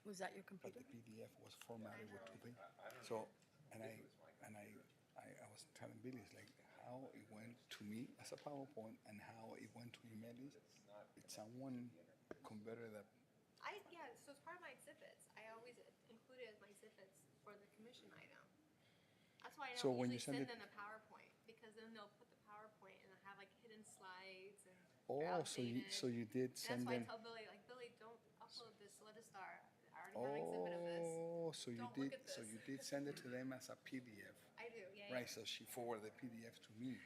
Was that your but computer? the PDF was formatted with two things. So, and I was telling Billy, it's like how it went to me as a PowerPoint and how it went to Imelis. It's someone converted that. Yeah, so it's part of my exhibits. I always include it as my exhibits for the commission item. That's why I So don't when usually you send send it, them the PowerPoint, because then they'll put the PowerPoint and have like hidden slides and they're oh, outdated. so you did And that's send why I them. tell Billy, like, Billy, don't upload this to Let Us Star. I already have an exhibit of this. Oh, so you Don't did. look at So this. you did send it to them as a PDF, I do, yeah, right? yeah. So she forwarded the PDF to me.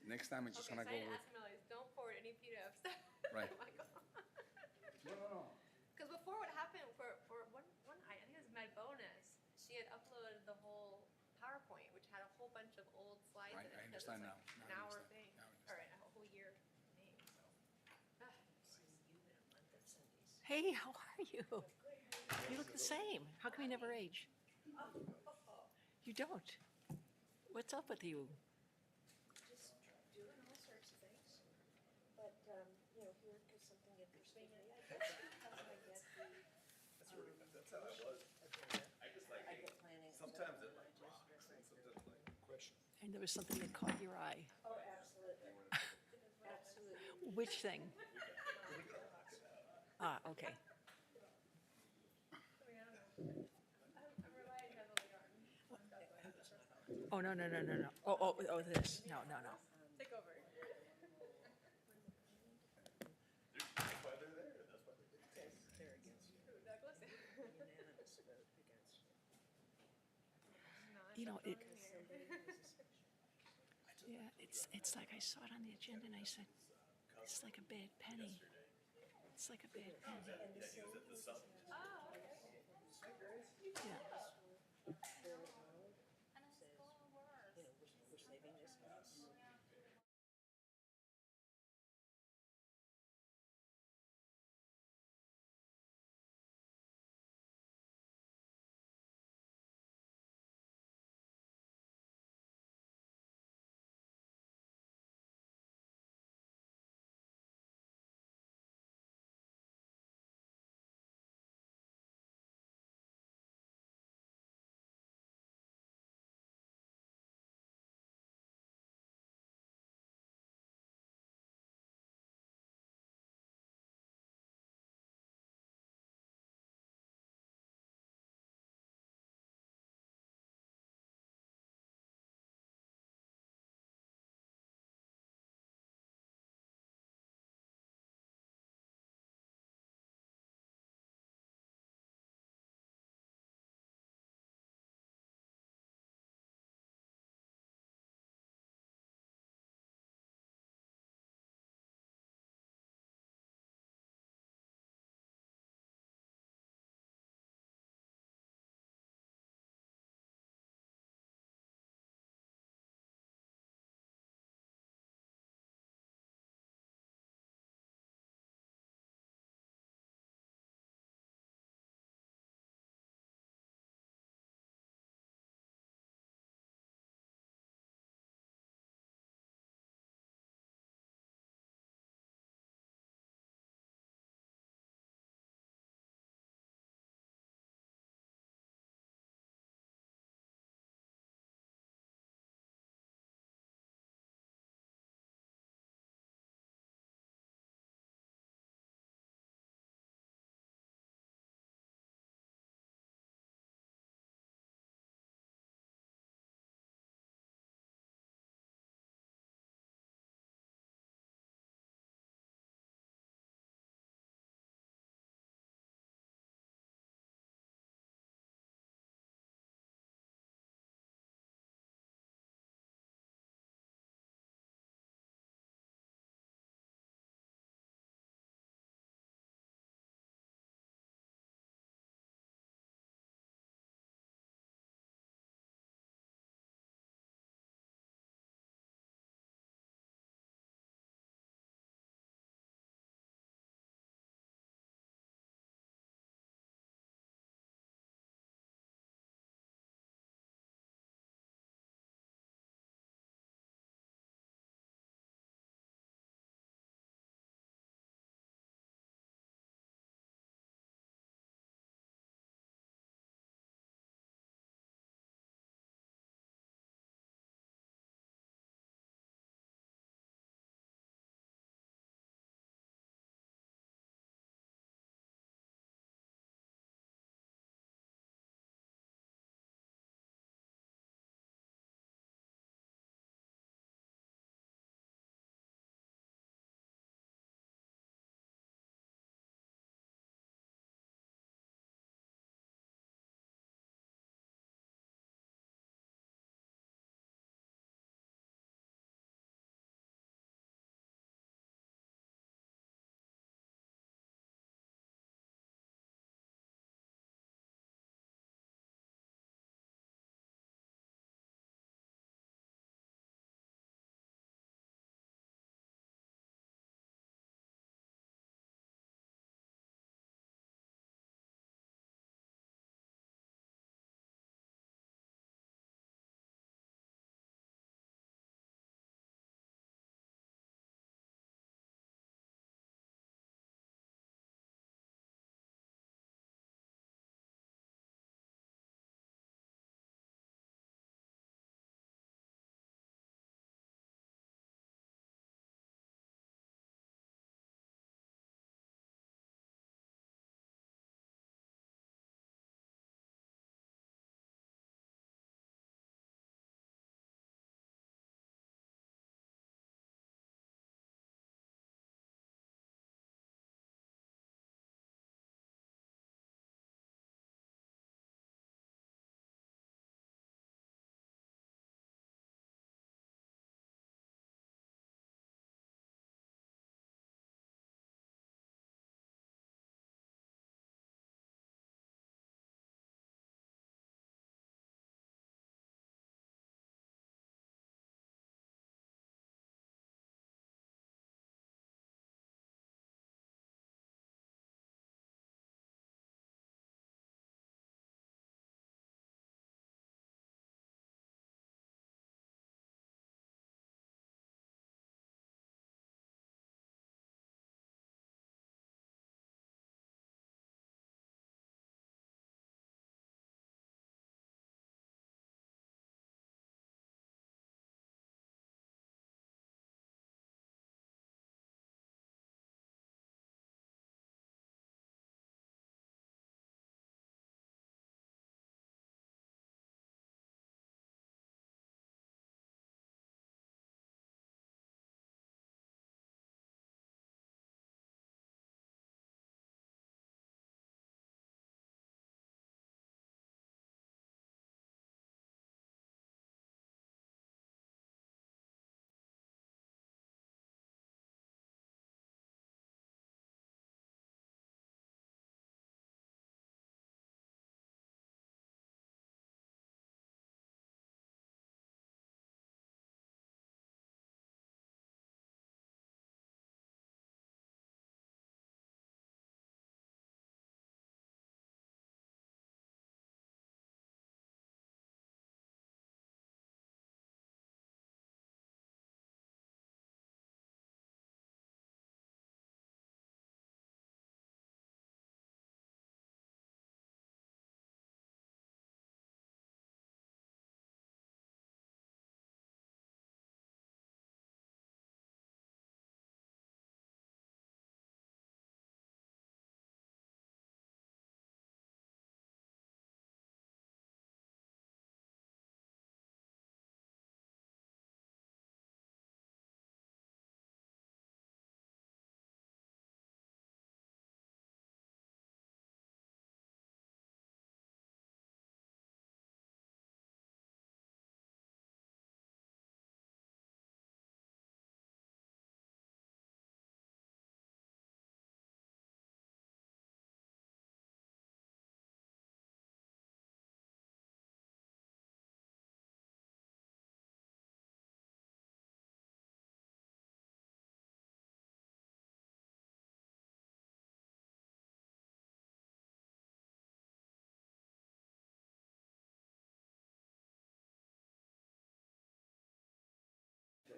Next time, it's just Okay, gonna so go I didn't with. ask him like, don't forward any PDFs. Right. Michael. No. Because before what happened for one I think it was Med Bonus, she had uploaded the whole PowerPoint, which had a whole bunch of old slides in it. I because understand it's now. like Now an I hour understand. thing, Now I or understand. a whole year thing. So. Hey, how are you? You look the same. How come you never age? You don't. What's up with you? Just doing all sorts of things. But, here, because something interesting me, I guess because I get the. That's how I was. I get planning. Sometimes it like rocks and sometimes like Question. And there was something that caught your eye. Oh, absolutely. Absolutely. Which thing? Ah, okay. I mean, I don't know. I'm relying heavily on Douglas. Oh, no. Oh, this. No. Take over. that's why they're there. That's why they're there. They're against you. Who, Douglas? Unanimous vote against you. You know, it, Somebody who's a special. yeah, it's like I saw it on the agenda and I said, it's like a bad penny. It's like a bad penny. And the same thing is happening. Oh, okay. Yeah. They're allowed, And it's says, going worse. we're saving this house.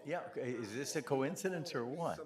Yeah, okay, is this a coincidence or what?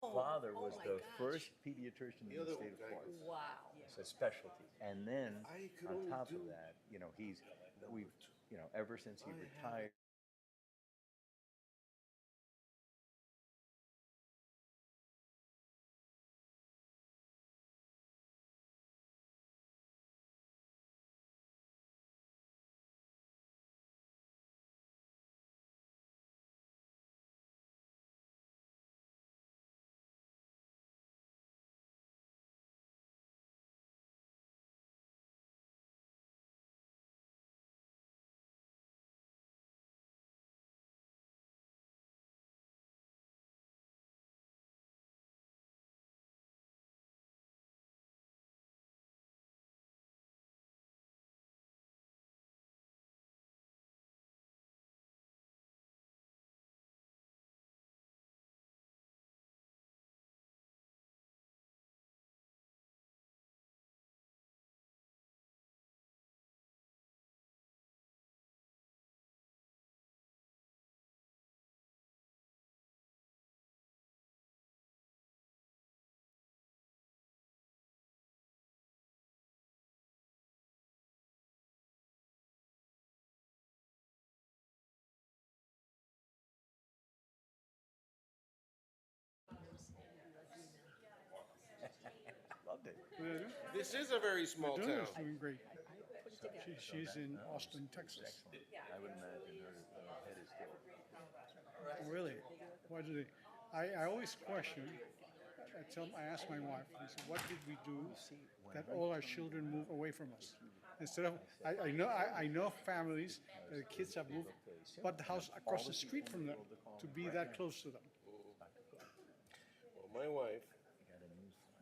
Father was my the gosh. first pediatrician in the other state of guy Florida. was- Wow. It's a specialty. And then I could on only top of do that, you know, number we've, two. you know, ever since he I had- retired. Loved it. This is a very small town. Maduna's doing great. Put it together. She's in Austin, Texas. Excellent. I would imagine her head is still. Really? Why do they? I always question. I ask my wife. I said, "What did we do that all our children move away from us?" Instead of, I know families that the kids have moved, bought the house across the street from them to be that close to them. Well, my wife,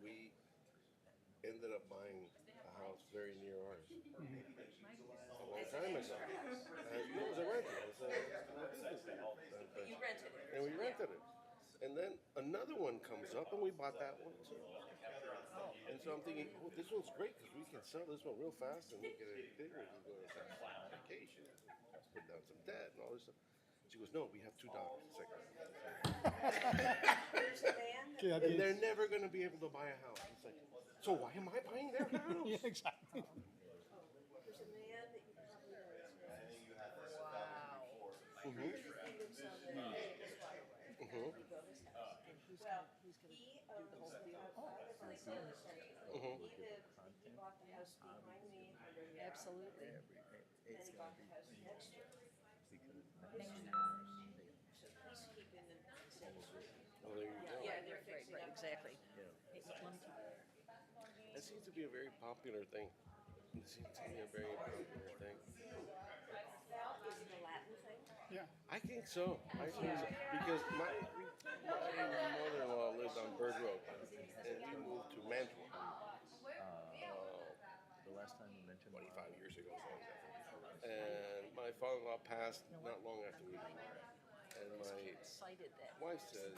we ended up buying a house very near ours a long time ago. And it was a rental. It was a business. You rented it. And we rented it. And then another one comes up, and we bought that one too. And so I'm thinking, oh, this one's great because we can sell this one real fast and we get it bigger. We go on vacation, put down some debt and all this stuff. She goes, no, we have two daughters. It's like, There's a man that and they're never going to be able to buy a house. It's like, so why am I buying their house? Yeah, exactly. there's a man that you probably know his name. Wow. Mhm. He lives on the Gables line. Mhm. We go to his house. And who's Well, gonna do he the owns whole deal? privately owned cemetery. Mhm. He bought the house behind me. Absolutely. Then he bought the house next to Oh, there you go. Yeah, right, exactly. Hey, let me keep That seems to be a very popular thing. It seems to be a very popular thing. Yeah. I think so. I think so. Because my mother-in-law lives on Bird Road, and we moved to Mantua The last time you mentioned 25 years ago, something like that. And my father-in-law passed not long after we moved. And my excited that. wife says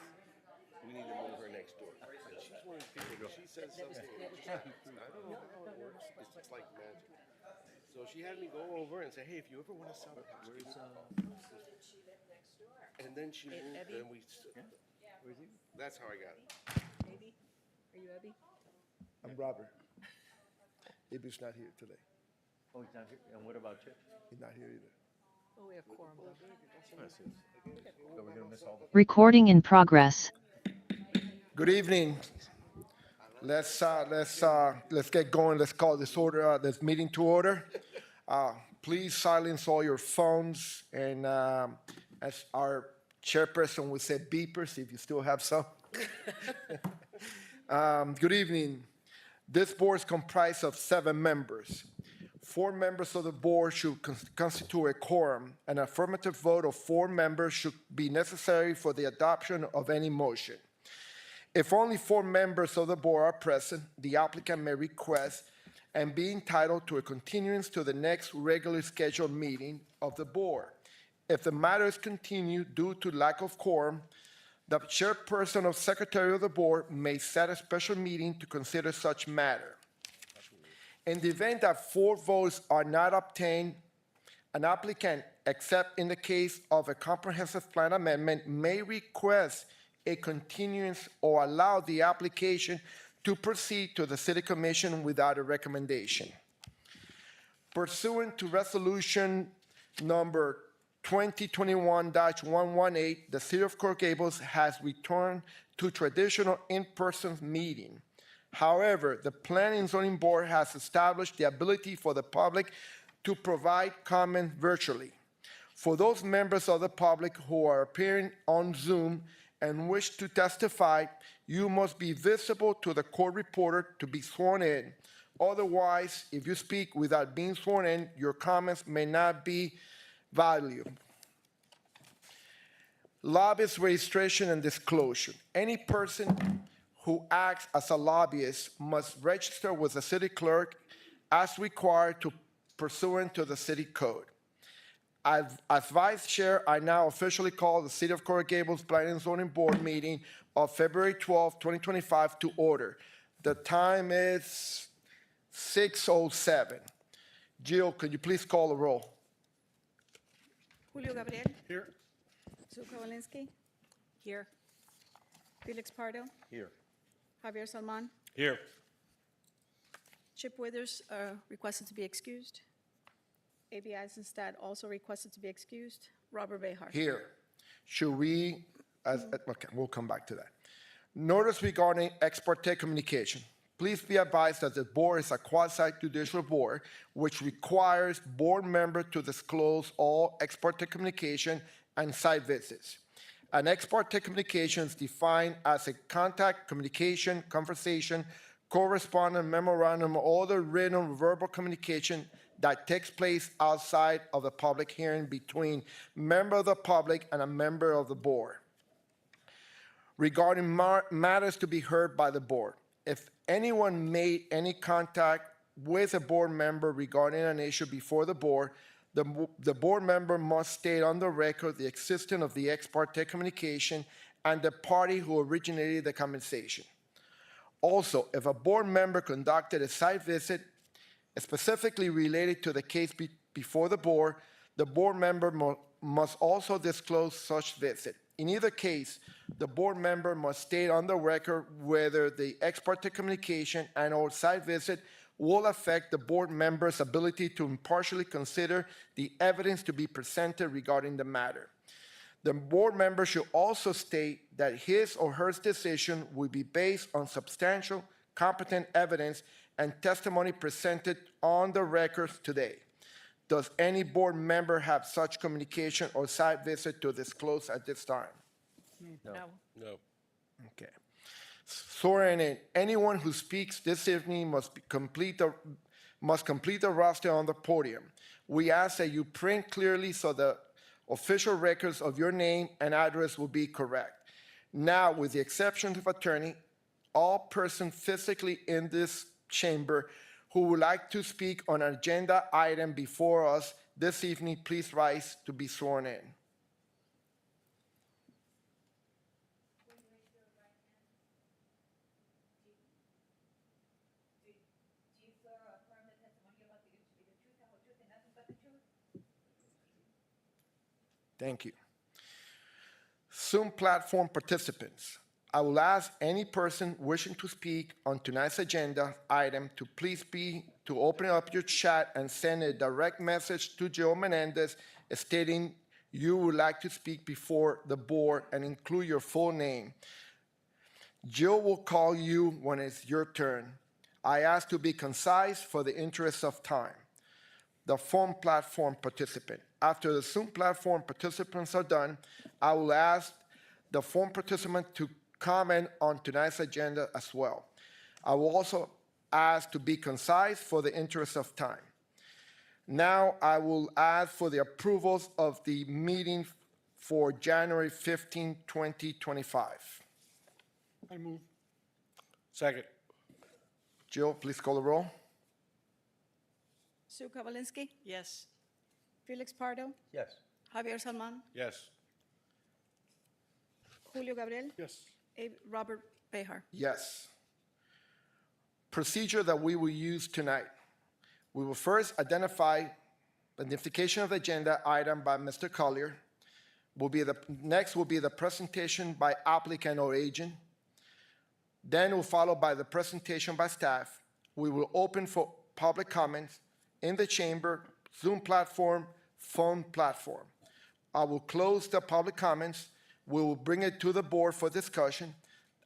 we need to move her next door. And she's one of these people. When she says something, and it just happens. I don't know how it works. It's just like magic. So she had me go over and say, "Hey, if you ever want to sell the house, give me." And then she moved, Abby? and we. where's he? That's how I got it. Maybe? Are you Abby? I'm Robert. Ibby's not here today. Oh, he's not here. And what about Chip? He's not here either. Oh, we have quorum though. So we're gonna miss all the. Recording in progress. Good evening. Let's get going. Let's call this meeting to order. Please silence all your phones, and as our chairperson would say, beepers if you still have some. Good evening. This board is comprised of 7 members. 4 members of the board should constitute a quorum. An affirmative vote of 4 members should be necessary for the adoption of any motion. If only 4 members of the board are present, the applicant may request and be entitled to a continuance to the next regularly scheduled meeting of the board. If the matter is continued due to lack of quorum, the chairperson or secretary of the board may set a special meeting to consider such matter. In the event that 4 votes are not obtained, an applicant, except in the case of a comprehensive plan amendment, may request a continuance or allow the application to proceed to the city commission without a recommendation. Pursuant to resolution number 2021-118, the city of Coral Gables has returned to traditional in-person meeting. However, the Planning and Zoning Board has established the ability for the public to provide comment virtually. For those members of the public who are appearing on Zoom and wish to testify, you must be visible to the court reporter to be sworn in. Otherwise, if you speak without being sworn in, your comments may not be valuable. Lobbyist registration and disclosure. Any person who acts as a lobbyist must register with the city clerk as required pursuant to the city code. As vice chair, I now officially call the City of Coral Gables Planning and Zoning Board meeting of February 12, 2025 to order. The time is 6:07. Jill, could you please call the roll? Julio Gabriel, Here. Sue Kowalinsky, Here. Felix Pardo, Here. Javier Salman, Here. Chip Withers requested to be excused. A.B. Eisenstadt also requested to be excused. Robert Behar. Here. Should we, okay, we'll come back to that. Notice regarding ex parte communication. Please be advised that the board is a quasi-judicial board, which requires board members to disclose all ex parte communication and site visits. An ex parte communication is defined as a contact, communication, conversation, correspondence, memorandum, or other written or verbal communication that takes place outside of the public hearing between a member of the public and a member of the board. Regarding matters to be heard by the board, if anyone made any contact with a board member regarding an issue before the board, the board member must state on the record the existence of the ex parte communication and the party who originated the conversation. Also, if a board member conducted a site visit specifically related to the case before the board member must also disclose such visit. In either case, the board member must state on the record whether the ex parte communication and/or site visit will affect the board member's ability to impartially consider the evidence to be presented regarding the matter. The board member should also state that his or her decision will be based on substantial, competent evidence and testimony presented on the records today. Does any board member have such communication or site visit to disclose at this time? No. No. Okay. Sworn in, anyone who speaks this evening complete the roster on the podium. We ask that you print clearly so the official records of your name and address will be correct. Now, with the exception of attorney, all persons physically in this chamber who would like to speak on an agenda item before us this evening, please rise to be sworn in. Thank you. Zoom platform participants. I will ask any person wishing to speak on tonight's agenda item to please to open up your chat and send a direct message to Joe Menendez stating you would like to speak before the board and include your full name. Jill will call you when it's your turn. I ask to be concise for the interest of time. The phone platform participant. After the Zoom platform participants are done, I will ask the phone participant to comment on tonight's agenda as well. I will also ask to be concise for the interest of time. Now I will ask for the approvals of the meeting for January 15, 2025. I move. Second. Jill, please call the roll. Sue Kavalinsky, Yes. Felix Pardo, Yes. Javier Salman, Yes. Julio Gabriel, Yes. Robert Behar. Yes. Procedure that we will use tonight. We will first identification of the agenda item by Mr. Collier. Next will be the presentation by applicant or agent. Then will follow by the presentation by staff. We will open for public comments in the chamber, Zoom platform, phone platform. I will close the public comments. We will bring it to the board for discussion.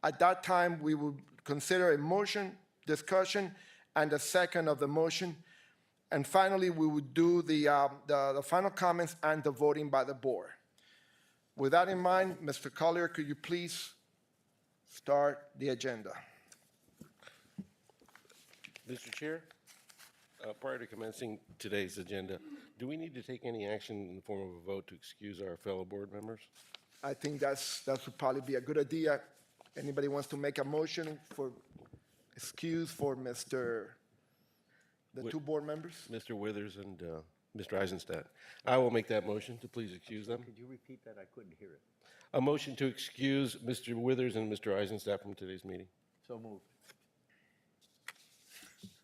At that time, we will consider a motion, discussion, and a second of the motion. And finally, we will do the final comments and the voting by the board. With that in mind, Mr. Collier, could you please start the agenda? Mr. Chair, prior to commencing today's agenda, do we need to take any action in the form of a vote to excuse our fellow board members? I think that would probably be a good idea. Anybody wants to make a motion for excuse for the two board members? Mr. Withers and Mr. Eisenstadt. I will make that motion to please excuse them. Could you repeat that? I couldn't hear it. A motion to excuse Mr. Withers and Mr. Eisenstadt from today's meeting. So moved.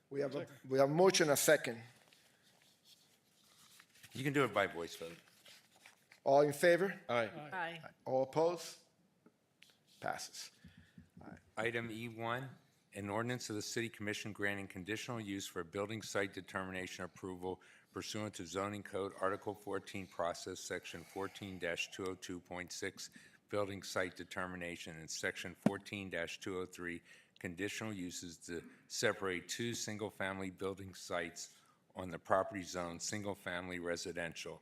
We have a motion, a second. You can do it by voice vote. All in favor? Aye. Aye. All opposed? Passes. Item E1, an ordinance of the City Commission granting conditional use for building site determination approval pursuant to Zoning Code Article 14 Process, Section 14-202.6, Building Site Determination, and Section 14-203, Conditional Uses to separate two single-family building sites on the property zone single-family residential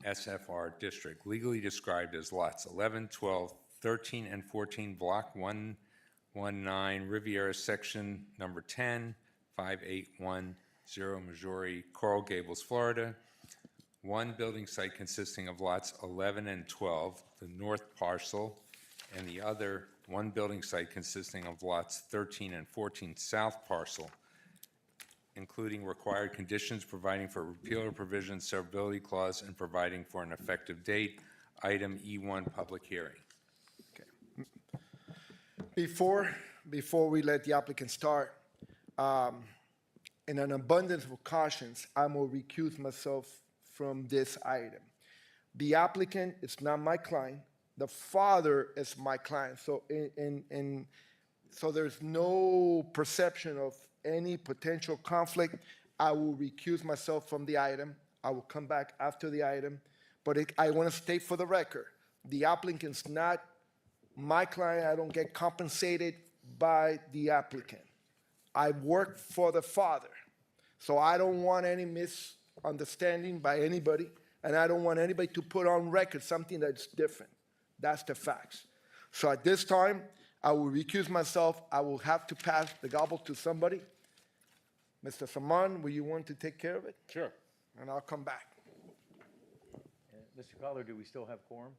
SFR district, legally described as lots 11, 12, 13, and 14, Block 119, Riviera, Section Number 10, 5810, Missouri, Coral Gables, Florida. One building site consisting of lots 11 and 12, the north parcel, and the other one building site consisting of lots 13 and 14, south parcel, including required conditions, providing for repeal of provisions, severability clause, and providing for an effective date. Item E1, public hearing. Before we let the applicant start, in an abundance of cautions, I'm going to recuse myself from this item. The applicant is not my client. The father is my client. So so there's no perception of any potential conflict. I will recuse myself from the item. I will come back after the item. But I want to state for the record, the applicant's not my client. I don't get compensated by the applicant. I work for the father. So I don't want any understanding by anybody, and I don't want anybody to put on record something that's different. That's the facts. So at this time, I will recuse myself. I will have to pass the gavel to somebody. Mr. Saman, will you want to take care of it? Sure. And I'll come back. Mr. Collar, do we still have quorum?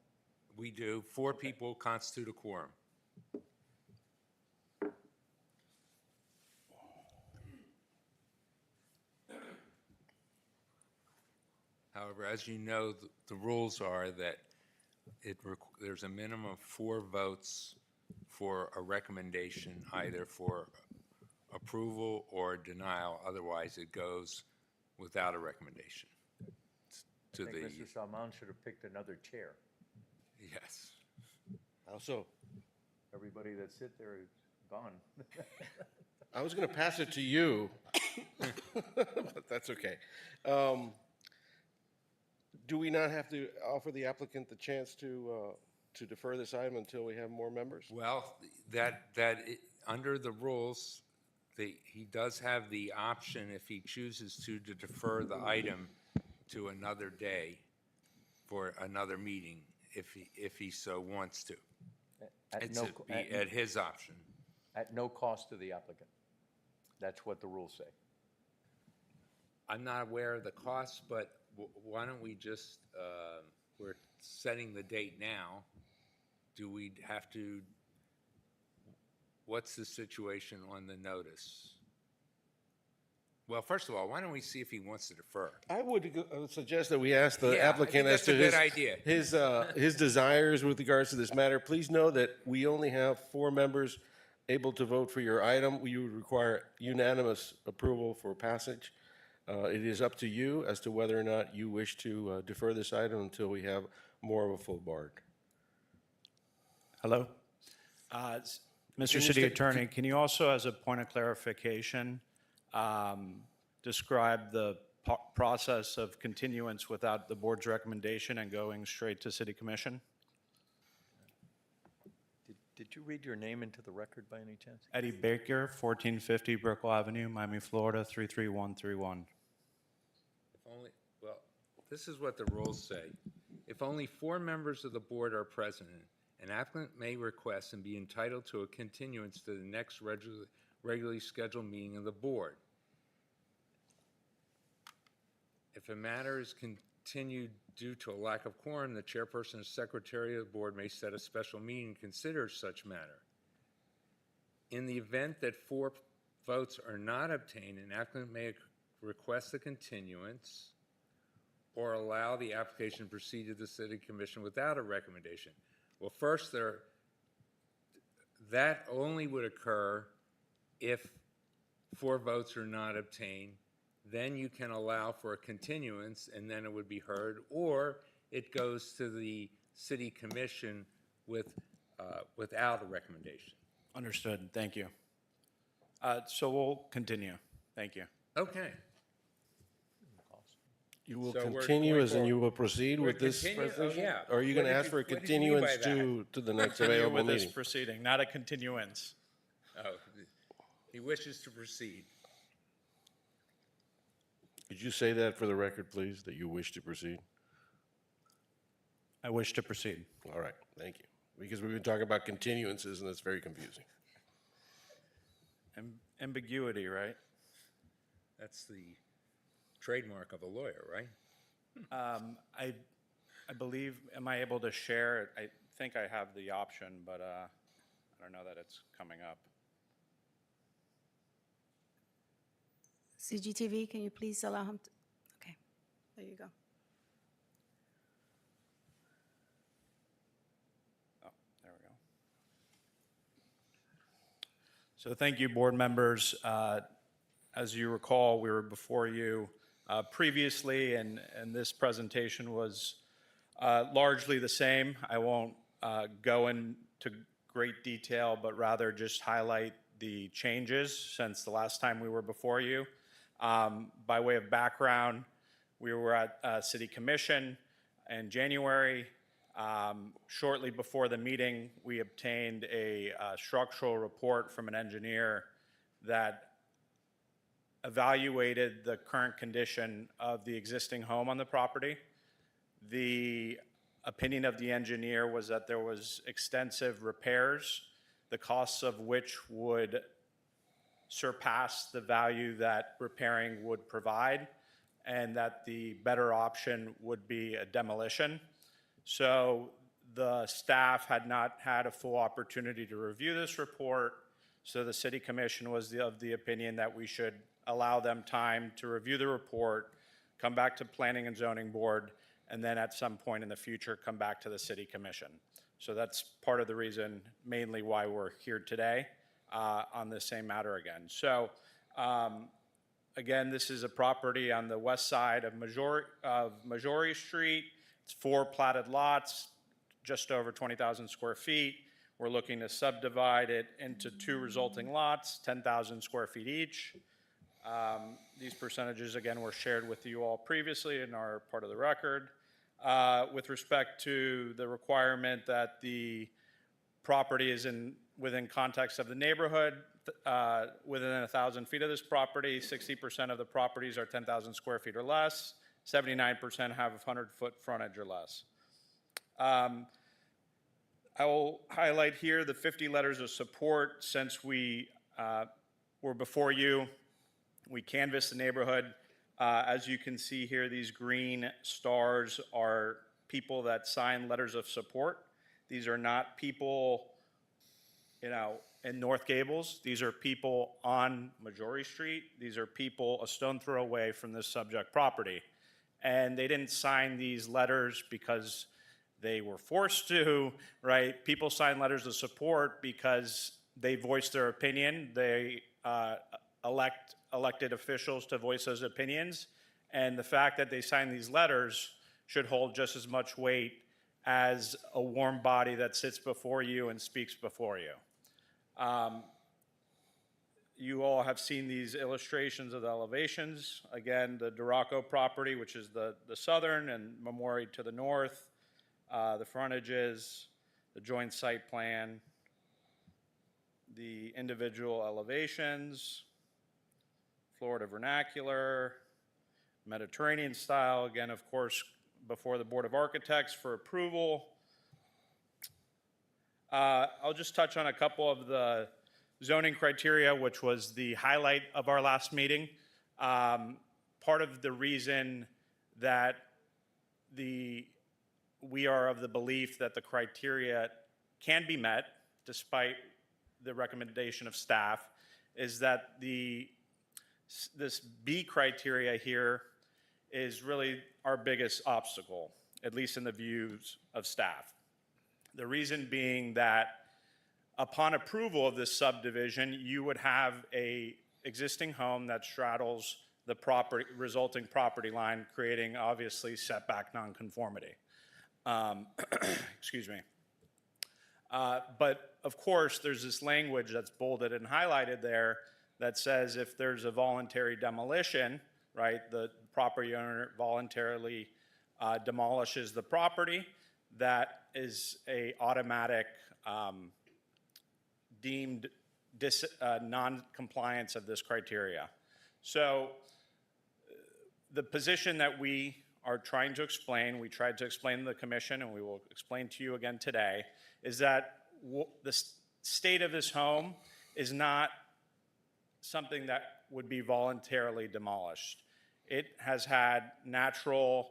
We do. 4 people constitute a quorum. However, as you know, the rules are that there's a minimum of 4 votes for a recommendation, either for approval or denial. Otherwise, it goes without a recommendation. I think Mr. Salman should have picked another chair. Yes. How so? Everybody that sit there is gone. I was going to pass it to you, but that's okay. Do we not have to offer the applicant the chance to defer this item until we have more members? Well, under the rules, he does have the option, if he chooses to defer the item to another day for another meeting, if he so wants to. It's at his option. At no cost to the applicant. That's what the rules say. I'm not aware of the costs, but why don't we just, we're setting the date now. Do we have to, what's the situation on the notice? Well, first of all, why don't we see if he wants to defer? I would suggest that we ask the Yeah, I applicant think as that's to a good idea. his desires with regards to this matter. Please know that we only have 4 members able to vote for your item. You would require unanimous approval for passage. It is up to you as to whether or not you wish to defer this item until we have more of a full board. Hello? Mr. City Attorney, can you also, as a point of clarification, describe the process of continuance without the board's recommendation and going straight to City Commission? Did you read your name into the record by any chance? Eddie Baker, 1450 Brickell Avenue, Miami, Florida, 33131. Well, this is what the rules say. If only 4 members of the board are present, an applicant may request and be entitled to a continuance to the next regularly scheduled meeting of the board. If a matter is continued due to a lack of quorum, the chairperson and secretary of the board may set a special meeting to consider such matter. In the event that 4 votes are not obtained, an applicant may request a continuance or allow the application to proceed to the City Commission without a recommendation. Well, first, that only would occur if 4 votes are not obtained. Then you can allow for a continuance, and then it would be heard, or it goes to the City Commission without a recommendation. Understood. Thank you. So we'll continue. Thank you. Okay. You will So we're continue going as in forward. you will proceed with this resolution? yeah. Or are you going to ask for a what did you mean by continuance to the next Continue available with this meeting? proceeding, not a continuance. Oh, he wishes to proceed. Could you say that for the record, please, that you wish to proceed? I wish to proceed. All right, thank you. Because we've been talking about continuances, and it's very confusing. Ambiguity, right? That's the trademark of a lawyer, right? I believe, am I able to share? I think I have the option, but I don't know that it's coming up. CGTV, can you please allow him to, okay, there you go. Oh, there we go. So thank you, board members. As you recall, we were before you previously, and this presentation was largely the same. I won't go into great detail, but rather just highlight the changes since the last time we were before you. By way of background, we were at City Commission in January. Shortly before the meeting, we obtained a structural report from an engineer that evaluated the current condition of the existing home on the property. The opinion of the engineer was that there was extensive repairs, the costs of which would surpass the value that repairing would provide, and that the better option would be a demolition. So the staff had not had a full opportunity to review this report, so the city commission was of the opinion that we should allow them time to review the report, come back to planning and zoning board, and then at some point in the future, come back to the city commission. So that's part of the reason mainly why we're here today on the same matter again. So again, this is a property on the west side of Majori Street. It's 4 platted lots, just over 20,000 square feet. We're looking to subdivide it into 2 resulting lots, 10,000 square feet each. These percentages, again, were shared with you all previously and are part of the record. With respect to the requirement that the property is within context of the neighborhood, within 1,000 feet of this property, 60% of the properties are 10,000 square feet or less, 79% have 100-foot frontage or less. I will highlight here the 50 letters of support. Since we were before you, we canvassed the neighborhood. As you can see here, these green stars are people that sign letters of support. These are not people, in North Gables. These are people on Majori Street. These are people a stone throw away from this subject property. And they didn't sign these letters because they were forced to, right? People sign letters of support because they voice their opinion. They elected officials to voice those opinions. And the fact that they sign these letters should hold just as much weight as a warm body that sits before you and speaks before you. You all have seen these illustrations of the elevations. Again, the Duraco property, which is the southern, and Memori to the north, the frontages, the joint site plan, the individual elevations, Florida vernacular, Mediterranean style, again, of course, before the Board of Architects for approval. I'll just touch on a couple of the zoning criteria, which was the highlight of our last meeting. Part of the reason that we are of the belief that the criteria can be met, despite the recommendation of staff, is that this B criteria here is really our biggest obstacle, at least in the views of staff. The reason being that upon approval of this subdivision, you would have a existing home that straddles the resulting property line, creating obviously setback nonconformity. Excuse me. But of course, there's this language that's bolded and highlighted there that says if there's a voluntary demolition, right, the property owner voluntarily demolishes the property, that is a automatic deemed non-compliance of this criteria. So the position that we are trying to explain, we tried to explain to the commission, and we will explain to you again today, is that the state of this home is not something that would be voluntarily demolished. It has had natural,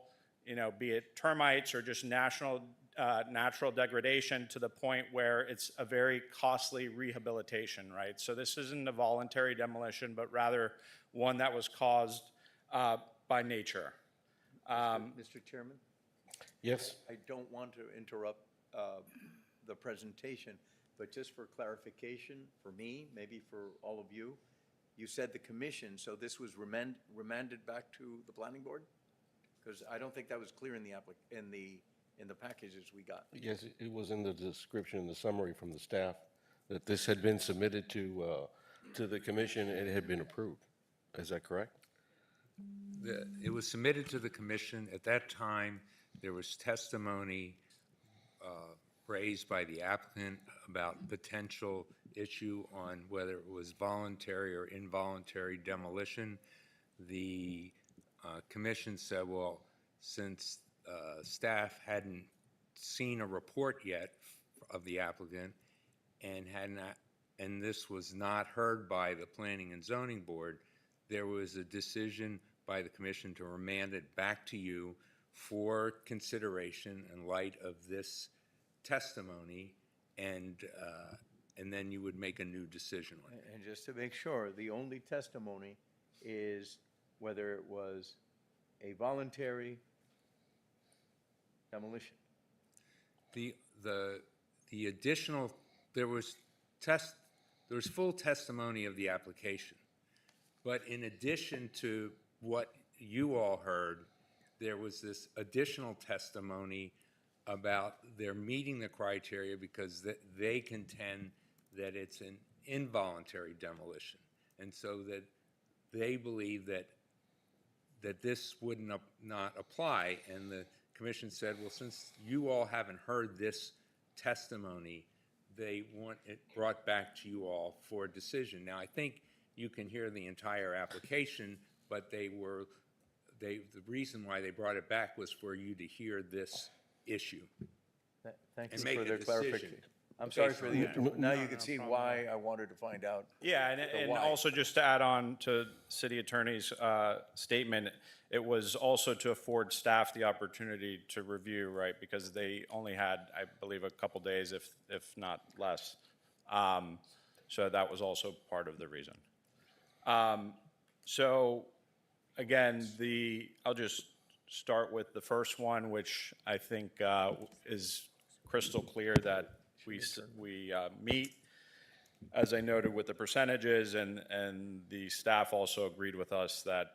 be it termites or just natural degradation to the point where it's a very costly rehabilitation, right? So this isn't a voluntary demolition, but rather one that was caused by nature. Mr. Chairman? Yes. I don't want to interrupt the presentation, but just for clarification, for me, maybe for all of you, you said the commission, so this was remanded back to the planning board? Because I don't think that was clear in the packages we got. Yes, it was in the description, the summary from the staff, that this had been submitted to the commission and it had been approved. Is that correct? It was submitted to the commission. At that time, there was testimony raised by the applicant about potential issue on whether it was voluntary or involuntary demolition. The commission said, well, since staff hadn't seen a report yet of the applicant and had not, and this was not heard by the Planning and Zoning Board, there was a decision by the commission to remand it back to you for consideration in light of this testimony, and then you would make a new decision on it. And just to make sure, the only testimony is whether it was a voluntary demolition. The additional, there was full testimony of the application. But in addition to what you all heard, there was this additional testimony about their meeting the criteria because they contend that it's an involuntary demolition. And so that they believe that this would not apply. And the commission said, well, since you all haven't heard this testimony, they want it brought back to you all for a decision. Now, I think you can hear the entire application, but the reason why they brought it back was for you to hear this issue. Thank And you make for a the decision clarification. I'm sorry based for on the, now you can see why I wanted to find out. Yeah, and why. also just to add on to City Attorney's statement, it was also to afford staff the opportunity to review, right? Because they only had, I believe, a couple days, if not less. So that was also part of the reason. So again, I'll just start with the first one, which I think is crystal clear that we meet, as I noted with the percentages, and the staff also agreed with us that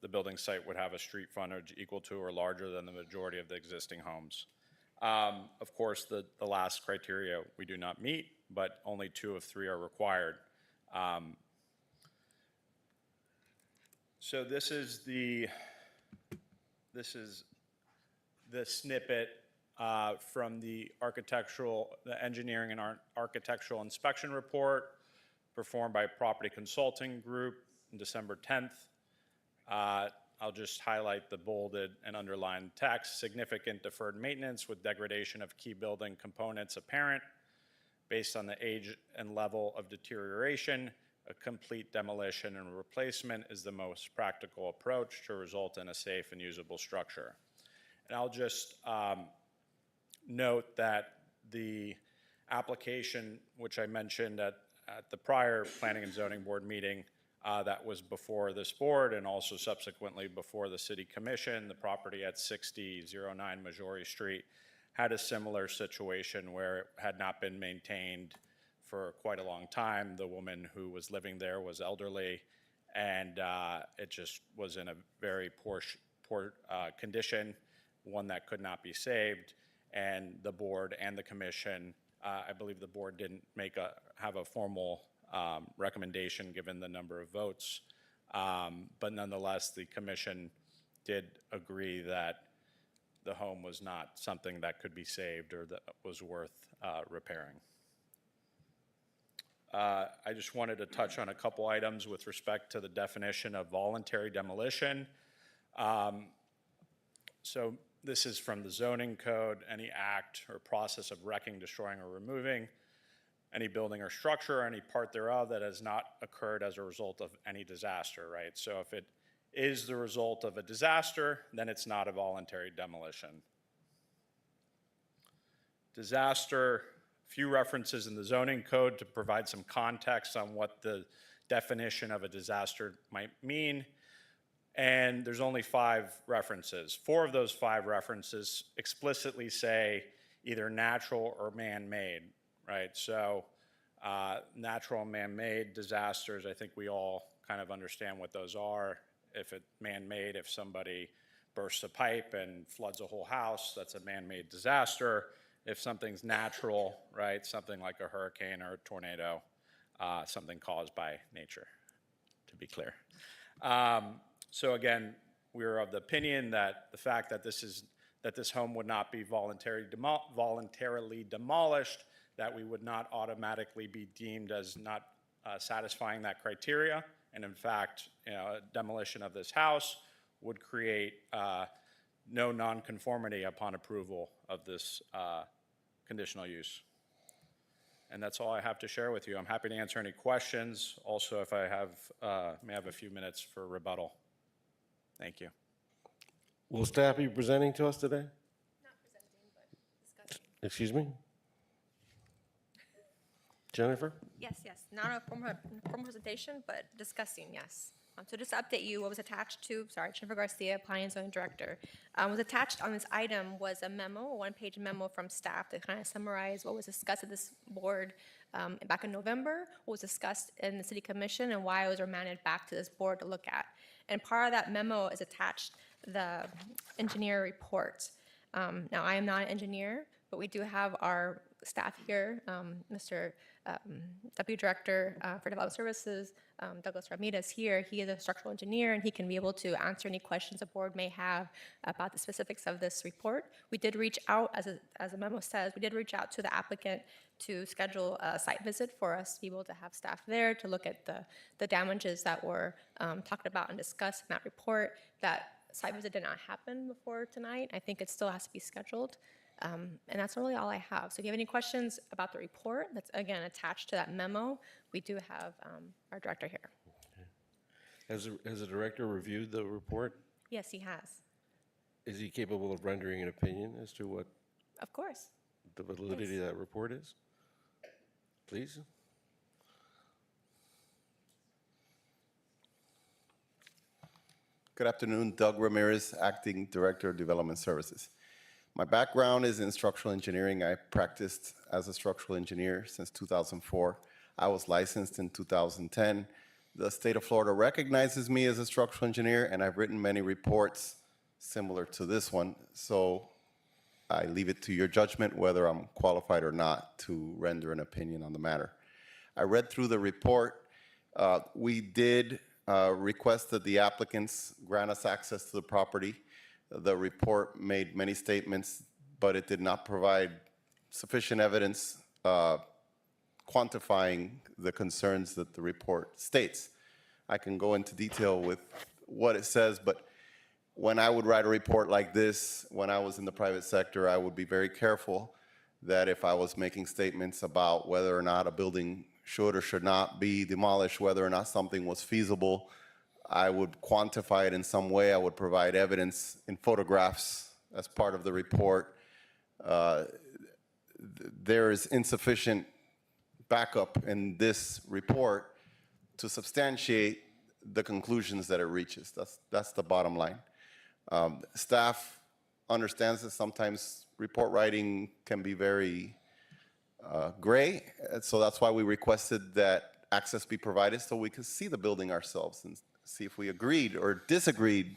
the building site would have a street frontage equal to or larger than the majority of the existing homes. Of course, the last criteria we do not meet, but only 2 of 3 are required. So this is the snippet from the engineering and architectural inspection report performed by Property Consulting Group on December 10th. I'll just highlight the bolded and underlined text. Significant deferred maintenance with degradation of key building components apparent. Based on the age and level of deterioration, a complete demolition and replacement is the most practical approach to result in a safe and usable structure. And I'll just note that the application, which I mentioned at the prior Planning and Zoning Board meeting, that was before this board and also subsequently before the City Commission, the property at 6009 Missouri Street had a similar situation where it had not been maintained for quite a long time. The woman who was living there was elderly, and it just was in a very poor condition, one that could not be saved. And the board and the commission, I believe the board didn't have a formal recommendation given the number of votes, but nonetheless, the commission did agree that the home was not something that could be saved or that was worth repairing. I just wanted to touch on a couple items with respect to the definition of voluntary demolition. So this is from the zoning code: any act or process of wrecking, destroying, or removing any building or structure or any part thereof that has not occurred as a result of any disaster, right? So if it is the result of a disaster, then it's not a voluntary demolition. Disaster, few references in the zoning code to provide some context on what the definition of a disaster might mean. And there's only 5 references. 4 of those 5 references explicitly say either natural or man-made, right? So natural and man-made disasters, I think we all kind of understand what those are. If it's man-made, if somebody bursts a pipe and floods a whole house, that's a man-made disaster. If something's natural, right, something like a hurricane or a tornado, something caused by nature, to be clear. So again, we're of the opinion that the fact that this home would not be voluntarily demolished that we would not automatically be deemed as not satisfying that criteria. And in fact, demolition of this house would create no nonconformity upon approval of this conditional use. And that's all I have to share with you. I'm happy to answer any questions. Also, if I have, may have a few minutes for rebuttal. Thank you. Will staff be presenting to us today? Not presenting, but discussing. Excuse me? Jennifer? Yes, yes, not a formal presentation, but discussing, yes. So just to update you, what was attached to, sorry, Jennifer Garcia, Planning and Zoning Director, was attached on this item was a memo, a one-page memo from staff to kind of summarize what was discussed at this board back in November, what was discussed in the City Commission, and why it was remanded back to this board to look at. And part of that memo is attached the engineer report. Now, I am not an engineer, but we do have our staff here, Mr. Deputy Director for Development Services, Douglas Ramirez here. He is a structural engineer, and he can be able to answer any questions the board may have about the specifics of this report. We did reach out, as the memo says, we did reach out to the applicant to schedule a site visit for us to be able to have staff there to look at the damages that were talked about and discussed in that report. That site visit did not happen before tonight. I think it still has to be scheduled. And that's really all I have. So if you have any questions about the report, that's again attached to that memo, we do have our director here. Has the director reviewed the report? Yes, he has. Is he capable of rendering an opinion as to what Of course. the validity of that report is? Please? Good afternoon, Doug Ramirez, Acting Director of Development Services. My background is in structural engineering. I practiced as a structural engineer since 2004. I was licensed in 2010. The state of Florida recognizes me as a structural engineer, and I've written many reports similar to this one. So I leave it to your judgment whether I'm qualified or not to render an opinion on the matter. I read through the report. We did request that the applicants grant us access to the property. The report made many statements, but it did not provide sufficient evidence quantifying the concerns that the report states. I can go into detail with what it says, but when I would write a report like this, when I was in the private sector, I would be very careful that if I was making statements about whether or not a building should or should not be demolished, whether or not something was feasible, I would quantify it in some way. I would provide evidence in photographs as part of the report. There is insufficient backup in this report to substantiate the conclusions that it reaches. That's the bottom line. Staff understands that sometimes report writing can be very gray, so that's why we requested that access be provided so we could see the building ourselves and see if we agreed or disagreed.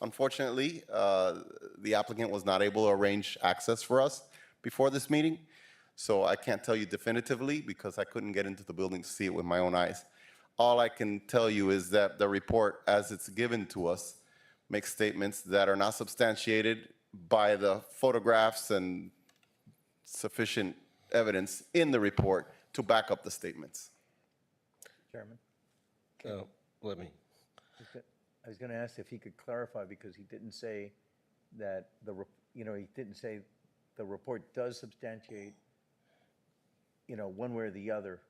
Unfortunately, the applicant was not able to arrange access for us before this meeting, so I can't tell you definitively because I couldn't get into the building to see it with my own eyes. All I can tell you is that the report, as it's given to us, makes statements that are not substantiated by the photographs and sufficient evidence in the report to back up the statements. Chairman, Let me. I was going to ask if he could clarify, because he didn't say that he didn't say the report does substantiate, one way or the other.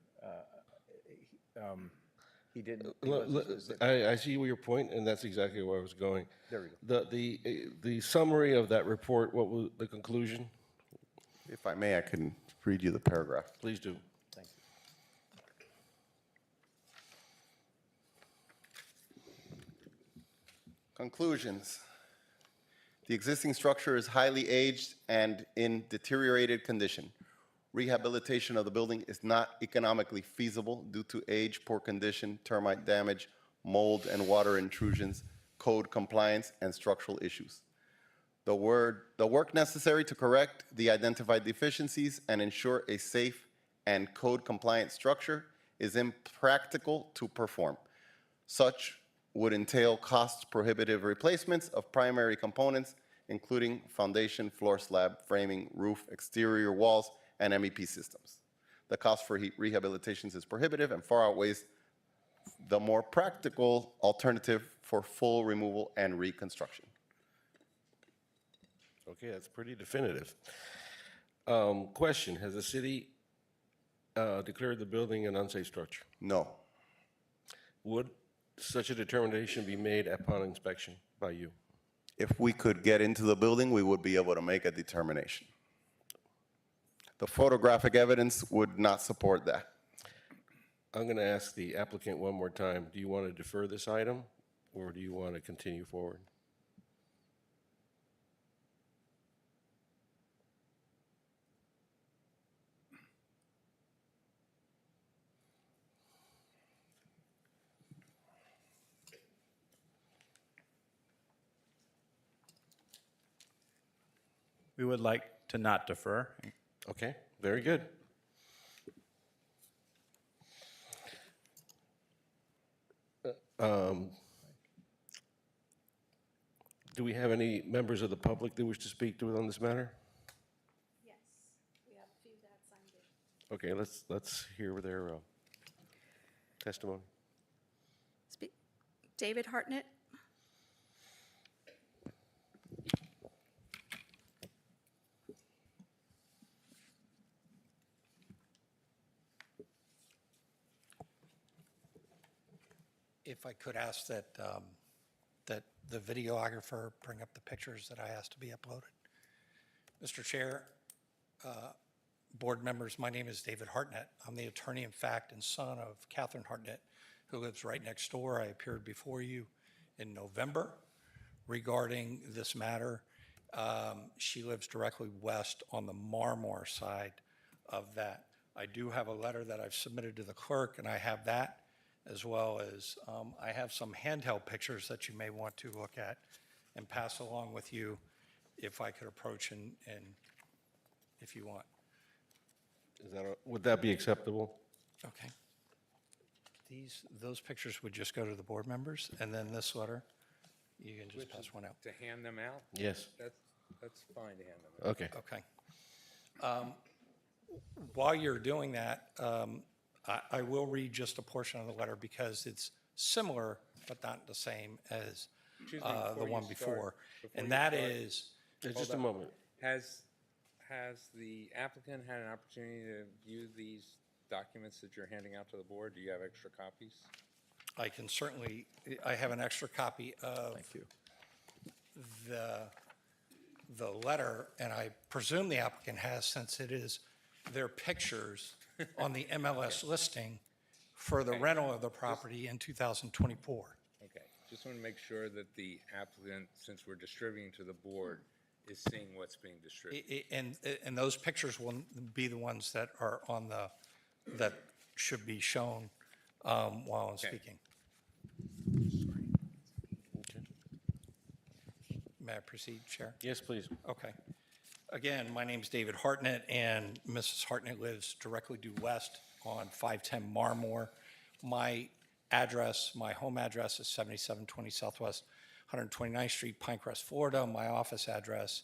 He didn't. He wasn't specific. I see your point, and that's exactly where I was going. There we go. The summary of that report, what was the conclusion? If I may, I can read you the paragraph. Please do. Thank you. Conclusions. The existing structure is highly aged and in deteriorated condition. Rehabilitation of the building is not economically feasible due to age, poor condition, termite damage, mold and water intrusions, code compliance, and structural issues. The work necessary to correct the identified deficiencies and ensure a safe and code-compliant structure is impractical to perform. Such would entail cost-prohibitive replacements of primary components, including foundation, floor slab, framing, roof, exterior walls, and MEP systems. The cost for rehabilitations is prohibitive and far outweighs the more practical alternative for full removal and reconstruction. Okay, that's pretty definitive. Question, has the city declared the building an unsafe structure? No. Would such a determination be made upon inspection by you? If we could get into the building, we would be able to make a determination. The photographic evidence would not support that. I'm going to ask the applicant one more time. Do you want to defer this item, or do you want to continue forward? We would like to not defer. Okay, very good. Do we have any members of the public that wish to speak to it on this matter? Yes, we have a few that signed it. Okay, let's hear their testimony. David Hartnett. If I could ask that, that the videographer bring up the pictures that I asked to be uploaded. Mr. Chair, board members, my name is David Hartnett. I'm the attorney in fact and son of Catherine Hartnett, who lives right next door. I appeared before you in November regarding this matter. She lives directly west on the Marmore side of that. I do have a letter that I've submitted to the clerk, and I have that, as well as I have some handheld pictures that you may want to look at and pass along with you if I could approach and if you want. Would that be acceptable? Okay. Those pictures would just go to the board members, and then this letter, you can just pass one out. To hand them out? Yes. That's fine to hand them out. Okay. Okay. While you're doing that, I will read just a portion of the letter because it's similar but not the same as the one before. And that is, Just a moment. Has the applicant had an opportunity to view these documents that you're handing out to the board? Do you have extra copies? I can certainly, I have an extra copy of the letter, and I presume the applicant has, since it is their pictures on the MLS listing for the rental of the property in 2024. Okay, just want to make sure that the applicant, since we're distributing to the board, is seeing what's being distributed. And those pictures will be the ones that are on that should be shown while I'm speaking. Okay. May I proceed, Chair? Yes, please. Okay. Again, my name's David Hartnett, and Mrs. Hartnett lives directly due west on 510 Marmore. My address, my home address is 7720 Southwest 129th Street, Pinecrest, Florida. My office address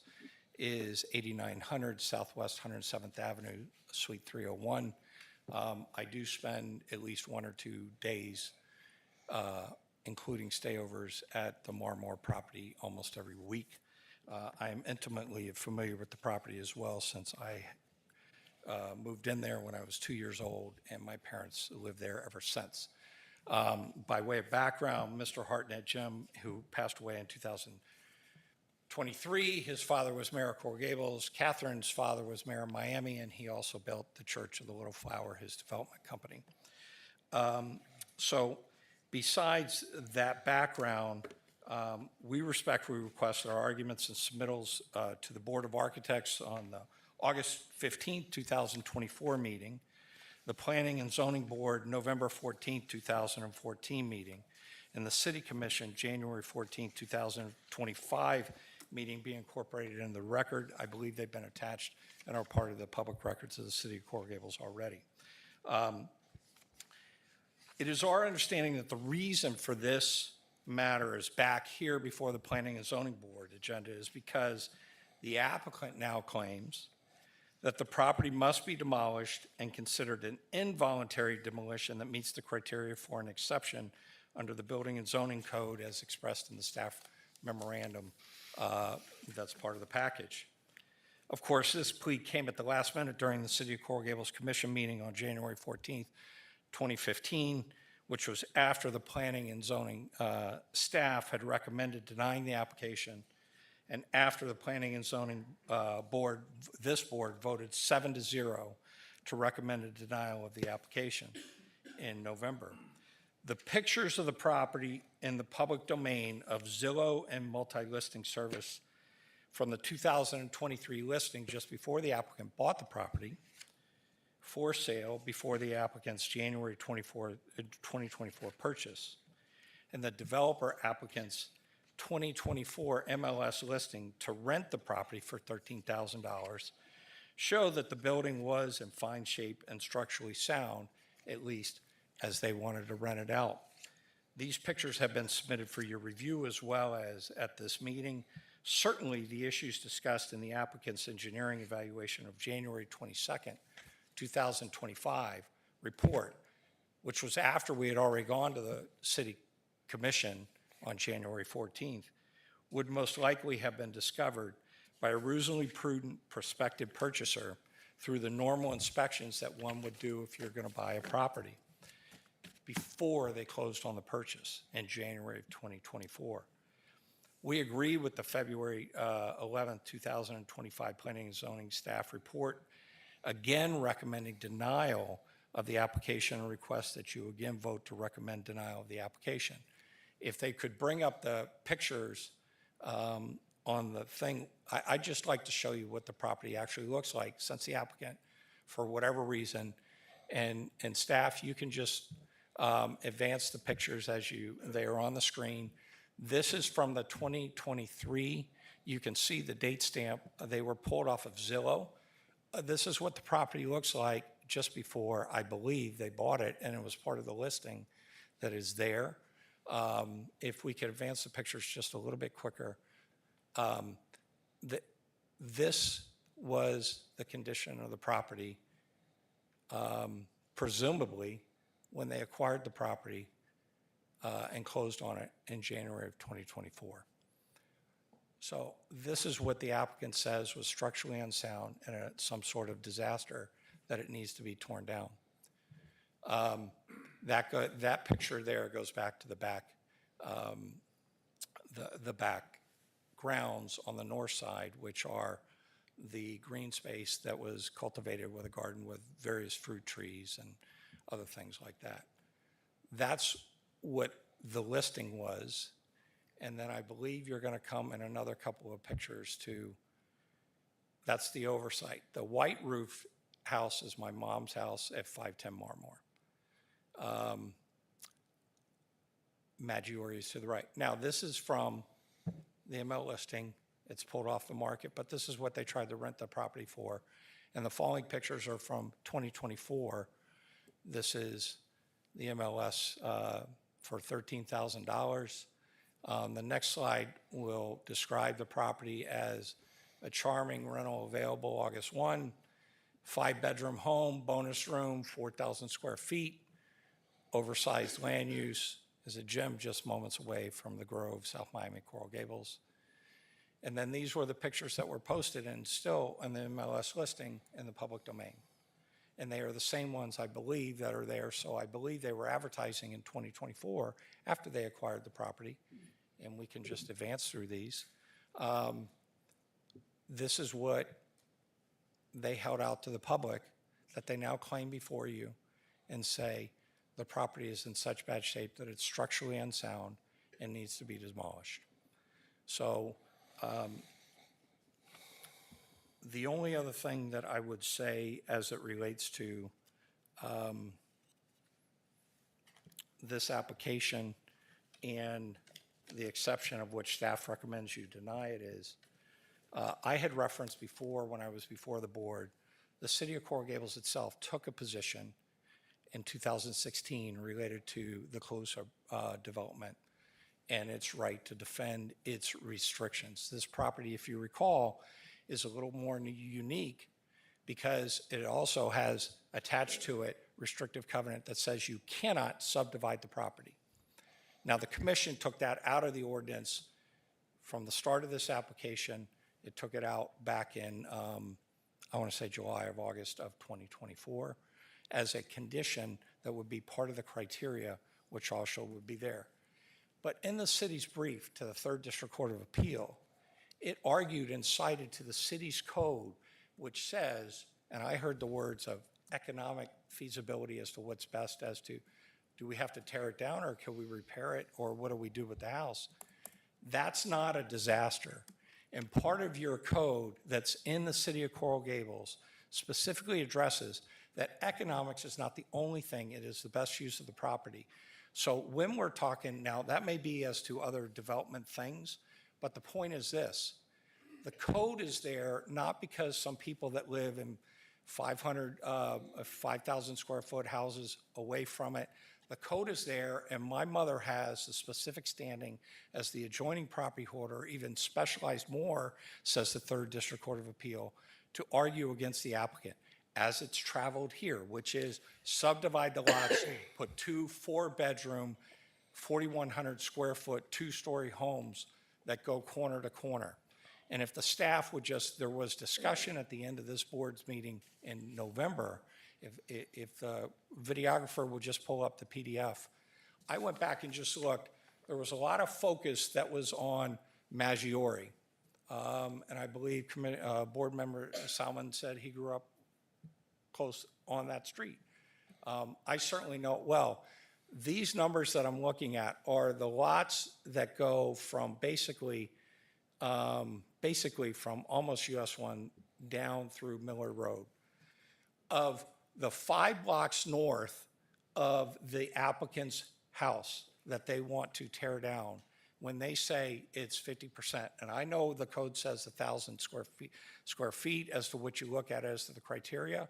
is 8900 Southwest 107th Avenue, Suite 301. I do spend at least 1 or 2 days, including stayovers, at the Marmore property almost every week. I am intimately familiar with the property as well, since I moved in there when I was 2 years old, and my parents lived there ever since. By way of background, Mr. Hartnett, Jim, who passed away in 2023, his father was Mayor of Coral Gables. Catherine's father was Mayor of Miami, and he also built the Church of the Little Flower, his development company. So besides that background, we respectfully request that our arguments and submittals to the Board of Architects on the August 15, 2024 meeting, the Planning and Zoning Board November 14, 2014 meeting, and the City Commission January 14, 2025 meeting be incorporated in the record. I believe they've been attached and are part of the public records of the City of Coral Gables already. It is our understanding that the reason for this matter is back here before the Planning and Zoning Board agenda is because the applicant now claims that the property must be demolished and considered an involuntary demolition that meets the criteria for an exception under the Building and Zoning Code as expressed in the staff memorandum that's part of the package. Of course, this plea came at the last minute during the City of Coral Gables Commission meeting on January 14th, 2015, which was after the Planning and Zoning staff had recommended denying the application, and after the Planning and Zoning board, this board voted 7-0 to recommend a denial of the application in November. The pictures of the property in the public domain of Zillow and multi-listing service from the 2023 listing just before the applicant bought the property for sale before the applicant's January 2024 purchase, and the developer applicant's 2024 MLS listing to rent the property for $13,000 show that the building was in fine shape and structurally sound, at least as they wanted to rent it out. These pictures have been submitted for your review as well as at this meeting. Certainly, the issues discussed in the applicant's engineering evaluation of January 22nd, 2025 report, which was after we had already gone to the City Commission on January 14th, would most likely have been discovered by a reasonably prudent prospective purchaser through the normal inspections that one would do if you're going to buy a property before they closed on the purchase in January of 2024. We agree with the February 11th, 2025 Planning and Zoning staff report, again recommending denial of the application and request that you again vote to recommend denial of the application. If they could bring up the pictures on the thing, I'd just like to show you what the property actually looks like, since the applicant, for whatever reason, and staff, you can just advance the pictures as they are on the screen. This is from the 2023. You can see the date stamp. They were pulled off of Zillow. This is what the property looks like just before, I believe, they bought it, and it was part of the listing that is there. If we could advance the pictures just a little bit quicker. This was the condition of the property, presumably, when they acquired the property and closed on it in January of 2024. So this is what the applicant says was structurally unsound and some sort of disaster that it needs to be torn down. That picture there goes back to the back, the back grounds on the north side, which are the green space that was cultivated with a garden with various fruit trees and other things like that. That's what the listing was. And then I believe you're going to come in another couple of pictures to, that's the oversight. The white roof house is my mom's house at 510 Marmore. Maggiore is to the right. Now, this is from the ML listing. It's pulled off the market, but this is what they tried to rent the property for. And the following pictures are from 2024. This is the MLS for $13,000. The next slide will describe the property as a charming rental available August 1, 5-bedroom home, bonus room, 4,000 square feet, oversized land use, is a gym just moments away from the Grove, South Miami, Coral Gables. And then these were the pictures that were posted and still in the MLS listing in the public domain. And they are the same ones, I believe, that are there. So I believe they were advertising in 2024 after they acquired the property. And we can just advance through these. This is what they held out to the public that they now claim before you and say the property is in such bad shape that it's structurally unsound and needs to be demolished. So the only other thing that I would say as it relates to this application and the exception of which staff recommends you deny it is, I had referenced before when I was before the board, the City of Coral Gables itself took a position in 2016 related to the closer development and its right to defend its restrictions. This property, if you recall, is a little more unique because it also has attached to it restrictive covenant that says you cannot subdivide the property. Now, the commission took that out of the ordinance from the start of this application. It took it out back in, I want to say July or August of 2024, as a condition that would be part of the criteria, which also would be there. But in the city's brief to the Third District Court of Appeal, it argued and cited to the city's code, which says, and I heard the words of economic feasibility as to what's best as to, do we have to tear it down or can we repair it or what do we do with the house? That's not a disaster. And part of your code that's in the city of Coral Gables specifically addresses that economics is not the only thing, it is the best use of the property. So when we're talking, now that may be as to other development things, but the point is this, the code is there not because some people that live in 5,000 square foot houses away from it. The code is there, and my mother has the specific standing as the adjoining property holder, even specialized more, says the Third District Court of Appeal, to argue against the applicant as it's traveled here, which is subdivide the lots, put 2 4-bedroom, 4,100 square foot, 2-story homes that go corner to corner. And if the staff would just, there was discussion at the end of this board's meeting in November, if the videographer would just pull up the PDF. I went back and just looked. There was a lot of focus that was on Maggiore. And I believe board member Salmon said he grew up close on that street. I certainly know it well. These numbers that I'm looking at are the lots that go from basically from almost US 1 down through Miller Road. Of the 5 blocks north of the applicant's house that they want to tear down, when they say it's 50%, and I know the code says 1,000 square feet as to what you look at as to the criteria,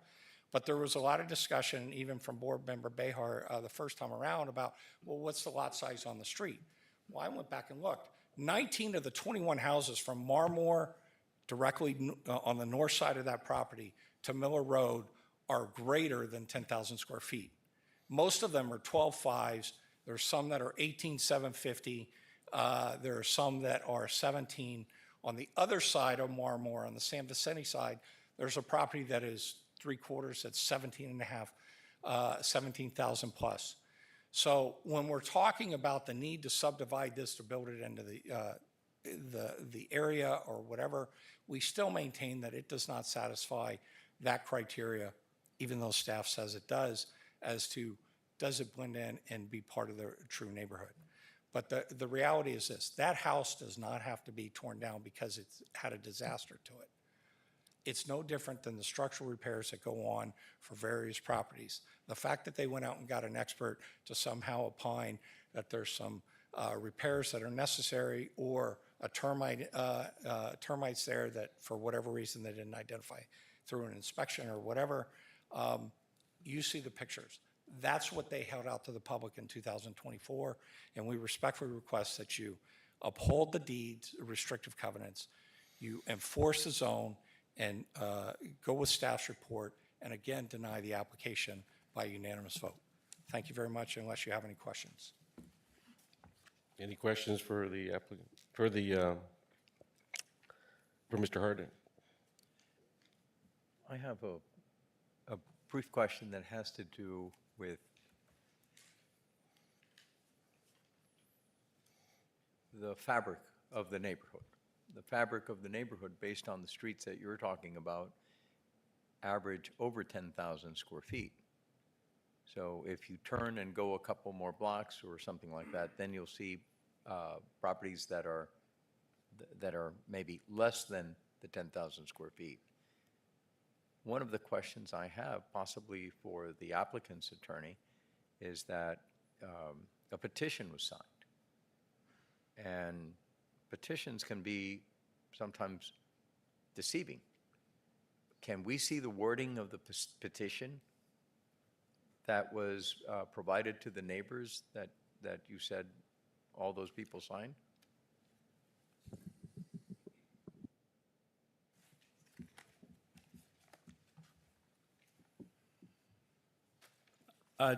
but there was a lot of discussion, even from board member Behar the first time around, about, well, what's the lot size on the street? Well, I went back and looked. 19 of the 21 houses from Marmore directly on the north side of that property to Miller Road are greater than 10,000 square feet. Most of them are 12.5s. There's some that are 18,750. There are some that are 17. On the other side of Marmore, on the San Vicente side, there's a property that is 3/4 that's 17,000 plus. So when we're talking about the need to subdivide this to build it into the area or whatever, we still maintain that it does not satisfy that criteria, even though staff says it does, as to does it blend in and be part of the true neighborhood. But the reality is this, that house does not have to be torn down because it's had a disaster to it. It's no different than the structural repairs that go on for various properties. The fact that they went out and got an expert to somehow opine that there's some repairs that are necessary or a termites there that for whatever reason they didn't identify through an inspection or whatever, you see the pictures. That's what they held out to the public in 2024, and we respectfully request that you uphold the deeds, restrictive covenants, you enforce the zone, and go with staff's report, and again, deny the application by unanimous vote. Thank you very much, unless you have any questions. Any questions for the applicant, for Mr. Harden? I have a brief question that has to do with the fabric of the neighborhood. The fabric of the neighborhood, based on the streets that you're talking about, average over 10,000 square feet. So if you turn and go a couple more blocks or something like that, then you'll see properties that are maybe less than the 10,000 square feet. One of the questions I have, possibly for the applicant's attorney, is that a petition was signed. And petitions can be sometimes deceiving. Can we see the wording of the petition that was provided to the neighbors that you said all those people signed?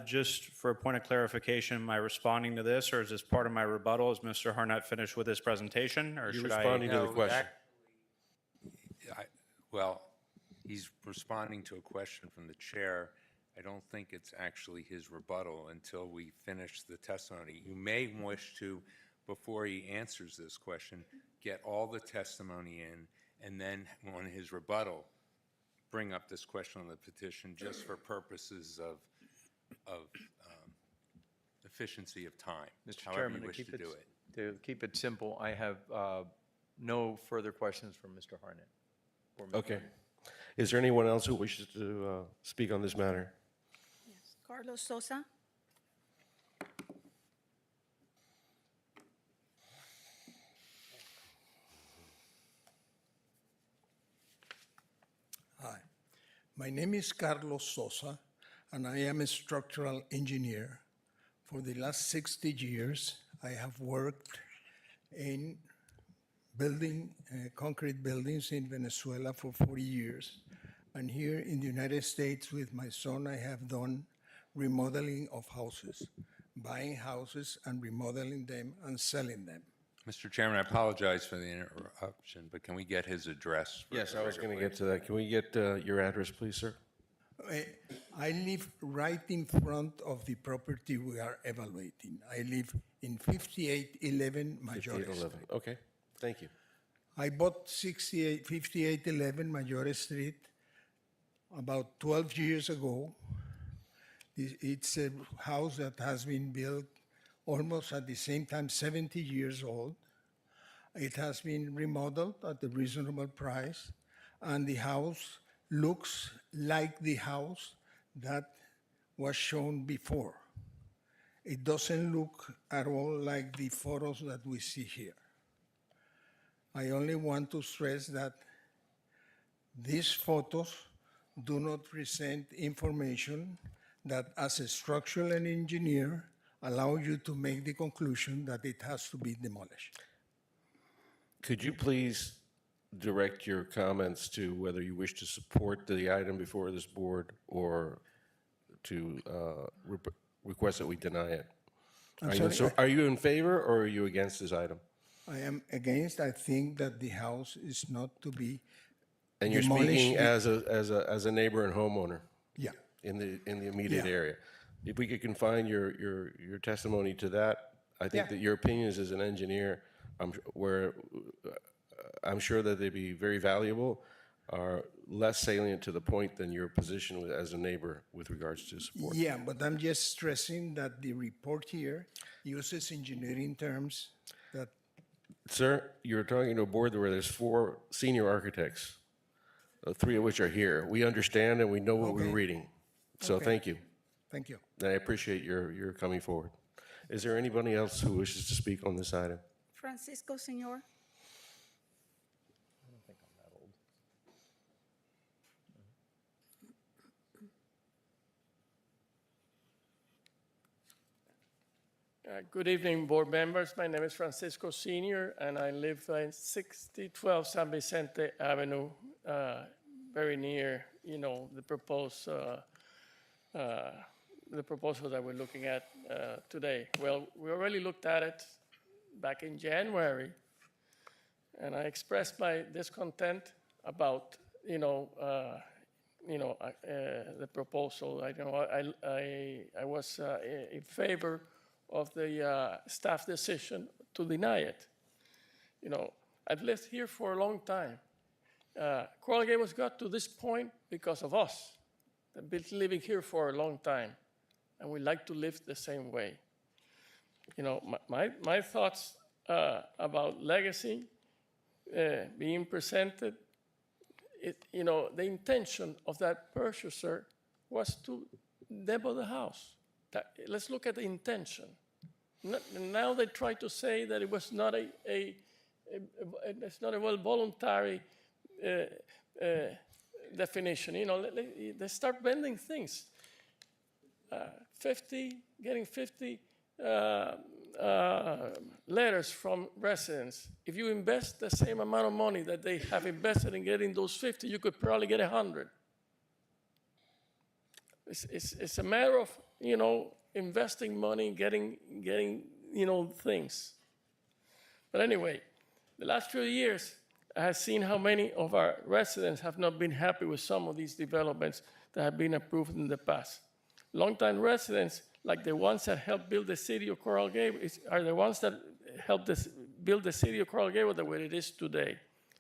Just for a point of clarification, am I responding to this, or is this part of my rebuttal? Is Mr. Harnett finished with his presentation, or You're should I? responding to the No, question. Well, he's responding to a question from the chair. I don't think it's actually his rebuttal until we finish the testimony. You may wish to, before he answers this question, get all the testimony in, and then on his rebuttal, bring up this question on the petition just for purposes of efficiency of time, Mr. however Chairman, you wish to do it. To keep it simple, I have no further questions from Mr. Harnett. or Ms. Okay. Is there anyone else who wishes to speak on this matter? Yes. Carlos Sosa? Hi, my name is Carlos Sosa, and I am a structural engineer. For the last 60 years, I have worked in building concrete buildings in Venezuela for 40 years. And here in the United States with my son, I have done remodeling of houses, buying houses and remodeling them and selling them. Mr. Chairman, I apologize for the interruption, but can we get his address? for Yes, the I was record, going to get please? to that. Can we get your address, please, sir? I live right in front of the property we are evaluating. I live in 5811 Mayores. 5811. Okay, thank you. I bought 5811 Mayores Street about 12 years ago. It's a house that has been built almost at the same time, 70 years old. It has been remodeled at a reasonable price, and the house looks like the house that was shown before. It doesn't look at all like the photos that we see here. I only want to stress that these photos do not present information that, as a structural engineer, allow you to make the conclusion that it has to be demolished. Could you please direct your comments to whether you wish to support the item before this board or to request that we deny it? Are you in favor or are you against this item? I am against. I think that the house is not to be And you're demolished. speaking as a neighbor and homeowner Yeah. in the immediate Yeah. area. If we could confine your testimony to that, I think Yeah. that your opinions as an engineer, I'm sure that they'd be very valuable, are less salient to the point than your position as a neighbor with regards to support. Yeah, but I'm just stressing that the report here uses engineering terms that, Sir, you're talking to a board where there's 4 senior architects, 3 of which are here. We understand and we know what we're Okay. reading. So Okay. thank you. thank you. I appreciate your coming forward. Is there anybody else who wishes to speak on this item? Francisco, Senor? Good evening, board members. My name is Francisco Senior, and I live in 6012 San Vicente Avenue, very near, the proposal that we're looking at today. Well, we already looked at it back in January, and I expressed my discontent about, the proposal. I was in favor of the staff decision to deny it. I've lived here for a long time. Coral Gables got to this point because of us. They've been living here for a long time, and we like to live the same way. My thoughts about legacy being presented, the intention of that purchaser was to demo the house. Let's look at the intention. Now they try to say that it was not it's not a voluntary definition. They start bending things. 50 letters from residents. If you invest the same amount of money that they have invested in getting those 50, you could probably get 100. It's a matter investing money, getting, things. But anyway, the last few years, I have seen how many of our residents have not been happy with some of these developments that have been approved in the past. Longtime residents, like the ones that helped build the city of Coral Gables, are the ones that helped us build the city of Coral Gables the way it is today.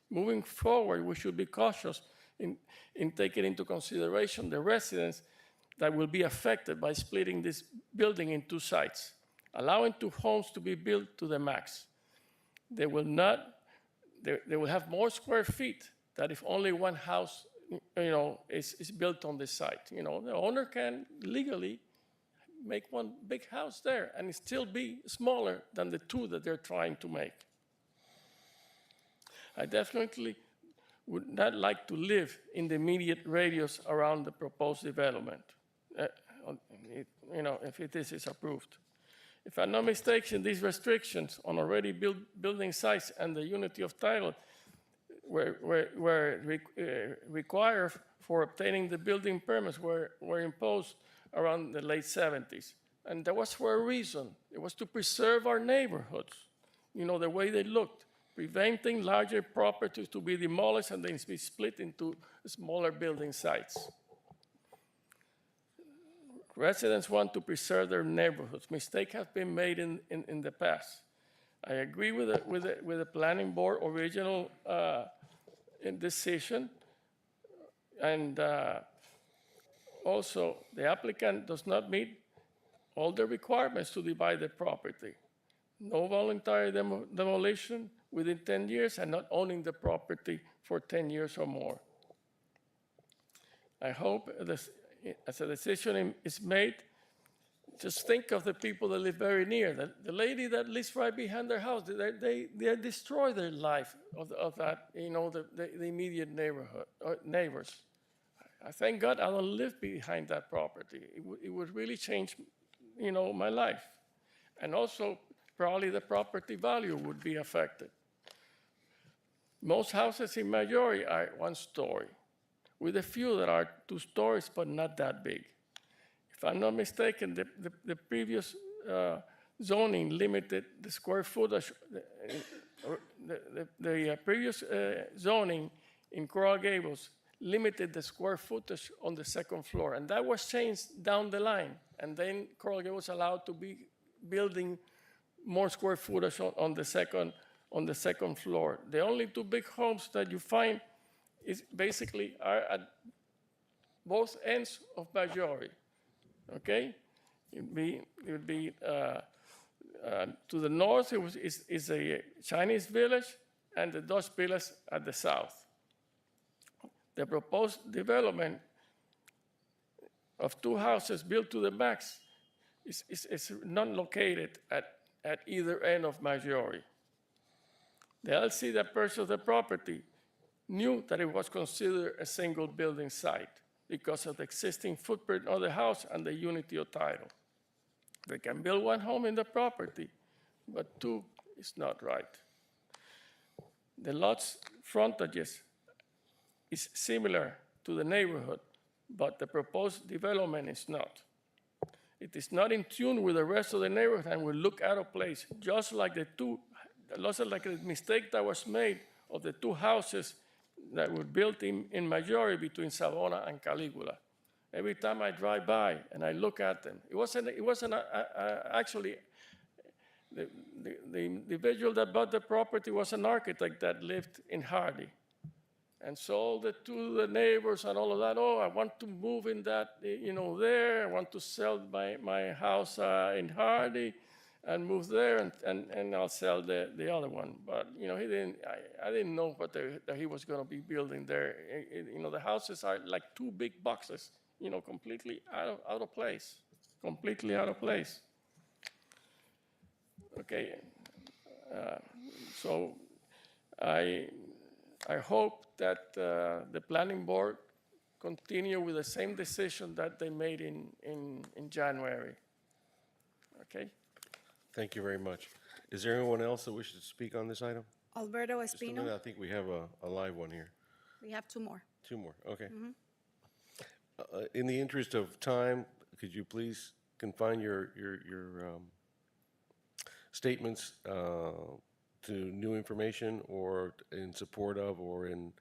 Moving forward, we should be cautious in taking into consideration the residents that will be affected by splitting this building in two sites, allowing two homes to be built to the max. They will have more square feet than if only one house, is built on this site. The owner can legally make one big house there and it still be smaller than the two that they're trying to make. I definitely would not like to live in the immediate radius around the proposed development, if this is approved. If I'm not mistaken, these restrictions on already building sites and the unity of title were required for obtaining the building permits were imposed around the late 70s. And that was for a reason. It was to preserve our neighborhoods, the way they looked, preventing larger properties to be demolished and then be split into smaller building sites. Residents want to preserve their neighborhoods. Mistakes have been made in the past. I agree with the planning board original decision, and also the applicant does not meet all the requirements to divide the property. No voluntary demolition within 10 years and not owning the property for 10 years or more. I hope as a decision is made, just think of the people that live very near. The lady that lives right behind their house, they destroy their life of that, the immediate neighbors. I thank God I don't live behind that property. It would really change, my life. And also, probably the property value would be affected. Most houses in Majority are 1 story, with a few that are 2 stories, but not that big. If I'm not mistaken, the previous zoning limited the square footage. The previous zoning in Coral Gables limited the square footage on the 2nd floor, and that was changed down the line. And then Coral Gables was allowed to be building more square footage on the second floor. The only 2 big homes that you find is basically are at both ends of Majority. Okay, it would be to the north. Is a Chinese village, and the Dutch village at the south. The proposed development of 2 houses built to the max is not located at either end of Majority. The LLC that purchased the property knew that it was considered a single building site because of the existing footprint of the house and the unity of title. They can build 1 home in the property, but 2 is not right. The lot's frontages is similar to the neighborhood, but the proposed development is not. It is not in tune with the rest of the neighborhood and will look out of place, just like the mistake that was made of the 2 houses that were built in Majority between Savona and Caligula. Every time I drive by and I look at them, it wasn't actually, the individual that bought the property was an architect that lived in Hardy. And sold it to the neighbors and all of that. Oh, I want to move in that, there. I want to sell my house in Hardy and move there, and I'll sell the other one. But, I didn't know that he was going to be building there. The houses are like 2 big boxes, completely out of place, completely out of place. Okay, so I hope that the planning board continue with the same decision that they made in January. Okay? Thank you very much. Is there anyone else that wishes to speak on this item? Alberto Just a minute, Espino. I think we have a live one here. We have 2 more. 2 more, okay. In the interest of time, could you please confine your statements to new information or in support of or in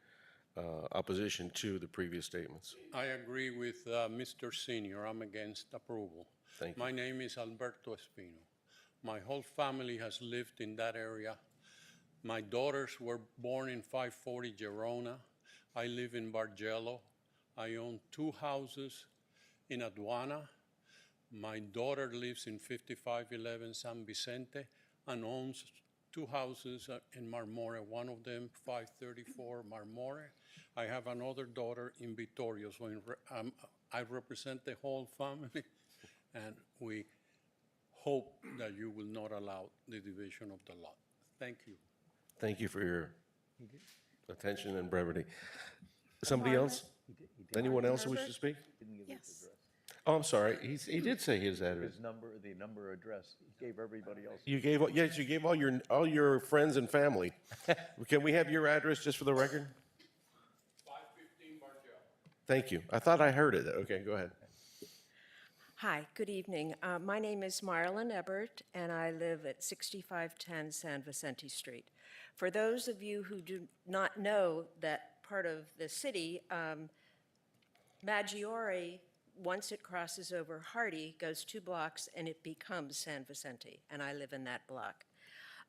opposition to the previous statements. I agree with Mr. Senior. I'm against approval. Thank you. My name is Alberto Espino. My whole family has lived in that area. My daughters were born in 540 Gerona. I live in Bargello. I own 2 houses in Aduana. My daughter lives in 5511 San Vicente and owns 2 houses in Marmore, one of them 534 Marmore. I have another daughter in Vittorio, so I represent the whole family, and we hope that you will not allow the division of the lot. Thank you. Thank you for your attention and brevity. Somebody else? Anyone else who wishes to speak? Yes. Oh, I'm sorry. He did say his address. His number, the number address, he gave everybody else. You gave, yes, you gave all your friends and family. Can we have your address just for the record? 515 Bargello. Thank you. I thought I heard it. Okay, go ahead. Hi, good evening. My name is Marlon Ebert, and I live at 6510 San Vicente Street. For those of you who do not know that part of the city, Maggiore, once it crosses over Hardy, goes 2 blocks and it becomes San Vicente, and I live in that block.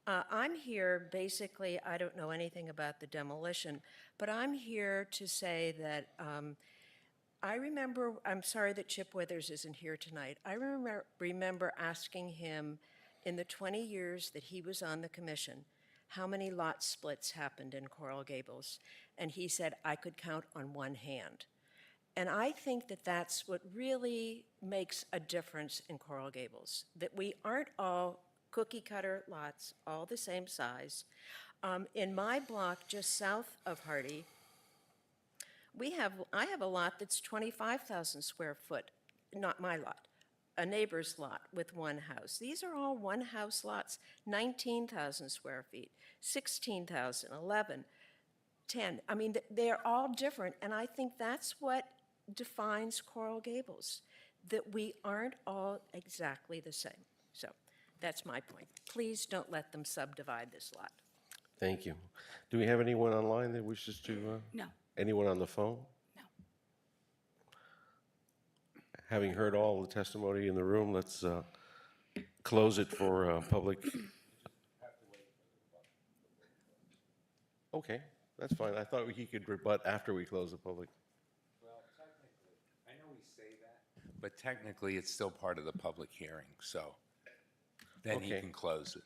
I'm here, basically, I don't know anything about the demolition, but I'm here to say that I remember, I'm sorry that Chip Withers isn't here tonight. I remember asking him in the 20 years that he was on the commission, how many lot splits happened in Coral Gables? And he said, I could count on one hand. And I think that that's what really makes a difference in Coral Gables, that we aren't all cookie cutter lots, all the same size. In my block, just south of Hardy, I have a lot that's 25,000 square foot, not my lot, a neighbor's lot with one house. These are all one house lots, 19,000 square feet, 16,000, 11, 10. I mean, they're all different, and I think that's what defines Coral Gables, that we aren't all exactly the same. So that's my point. Please don't let them subdivide this lot. Thank you. Do we have anyone online that wishes to? No. Anyone on the phone? No. Having heard all the testimony in the room, let's close it for public. Okay, that's fine. I thought he could rebut after we close the public. Well, technically, I know we say that, but technically, it's still part of the public hearing, so then he Okay. can close it.